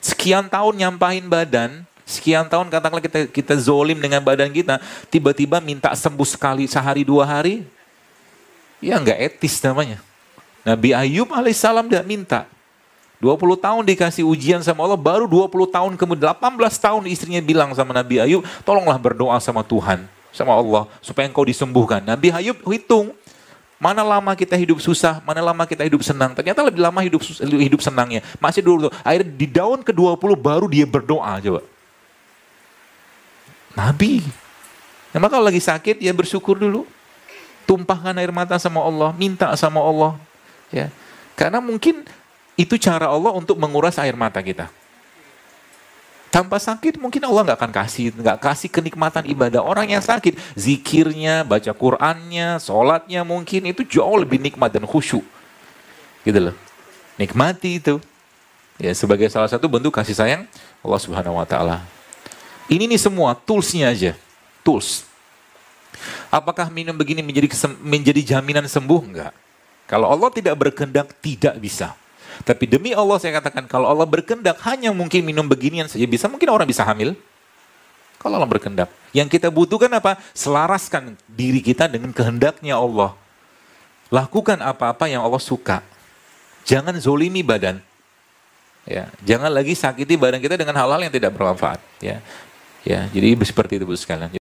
Sekian tahun nyampahin badan, sekian tahun katakanlah kita zolim dengan badan kita, tiba-tiba minta sembuh sekali, sehari, 2 hari, ya nggak etis namanya. Nabi Ayub alaihissalam tidak minta. 20 tahun dikasih ujian sama Allah, baru 20 tahun kemudian, 18 tahun istrinya bilang sama Nabi Ayub, tolonglah berdoa sama Tuhan, sama Allah, supaya engkau disembuhkan. Nabi Ayub hitung, mana lama kita hidup susah, mana lama kita hidup senang. Ternyata lebih lama hidup senangnya. Masih dulu. Akhirnya di daun ke-20 baru dia berdoa, coba. Nabi. Nah, maka kalau lagi sakit, ya bersyukur dulu. Tumpahkan air mata sama Allah, minta sama Allah. Ya. Karena mungkin itu cara Allah untuk menguras air mata kita. Tanpa sakit mungkin Allah nggak kasih kenikmatan ibadah. Orang yang sakit, zikirnya, baca Qur'annya, sholatnya mungkin itu jauh lebih nikmat dan khusyuk. Gitu loh. Nikmati itu. Ya, sebagai salah satu bentuk kasih sayang Allah Subhanahu wa taala. Ini nih semua toolsnya aja. Tools. Apakah minum begini menjadi jaminan sembuh? Enggak. Kalau Allah tidak berkehendak, tidak bisa. Tapi demi Allah saya katakan, kalau Allah berkehendak hanya mungkin minum beginian saja bisa, mungkin orang bisa hamil. Kalau Allah berkehendak. Yang kita butuhkan apa? Selaraskan diri kita dengan kehendaknya Allah. Lakukan apa-apa yang Allah suka. Jangan zolimi badan. Ya, jangan lagi sakiti badan kita dengan hal-hal yang tidak bermanfaat. Ya, jadi seperti itu Bu sekalian.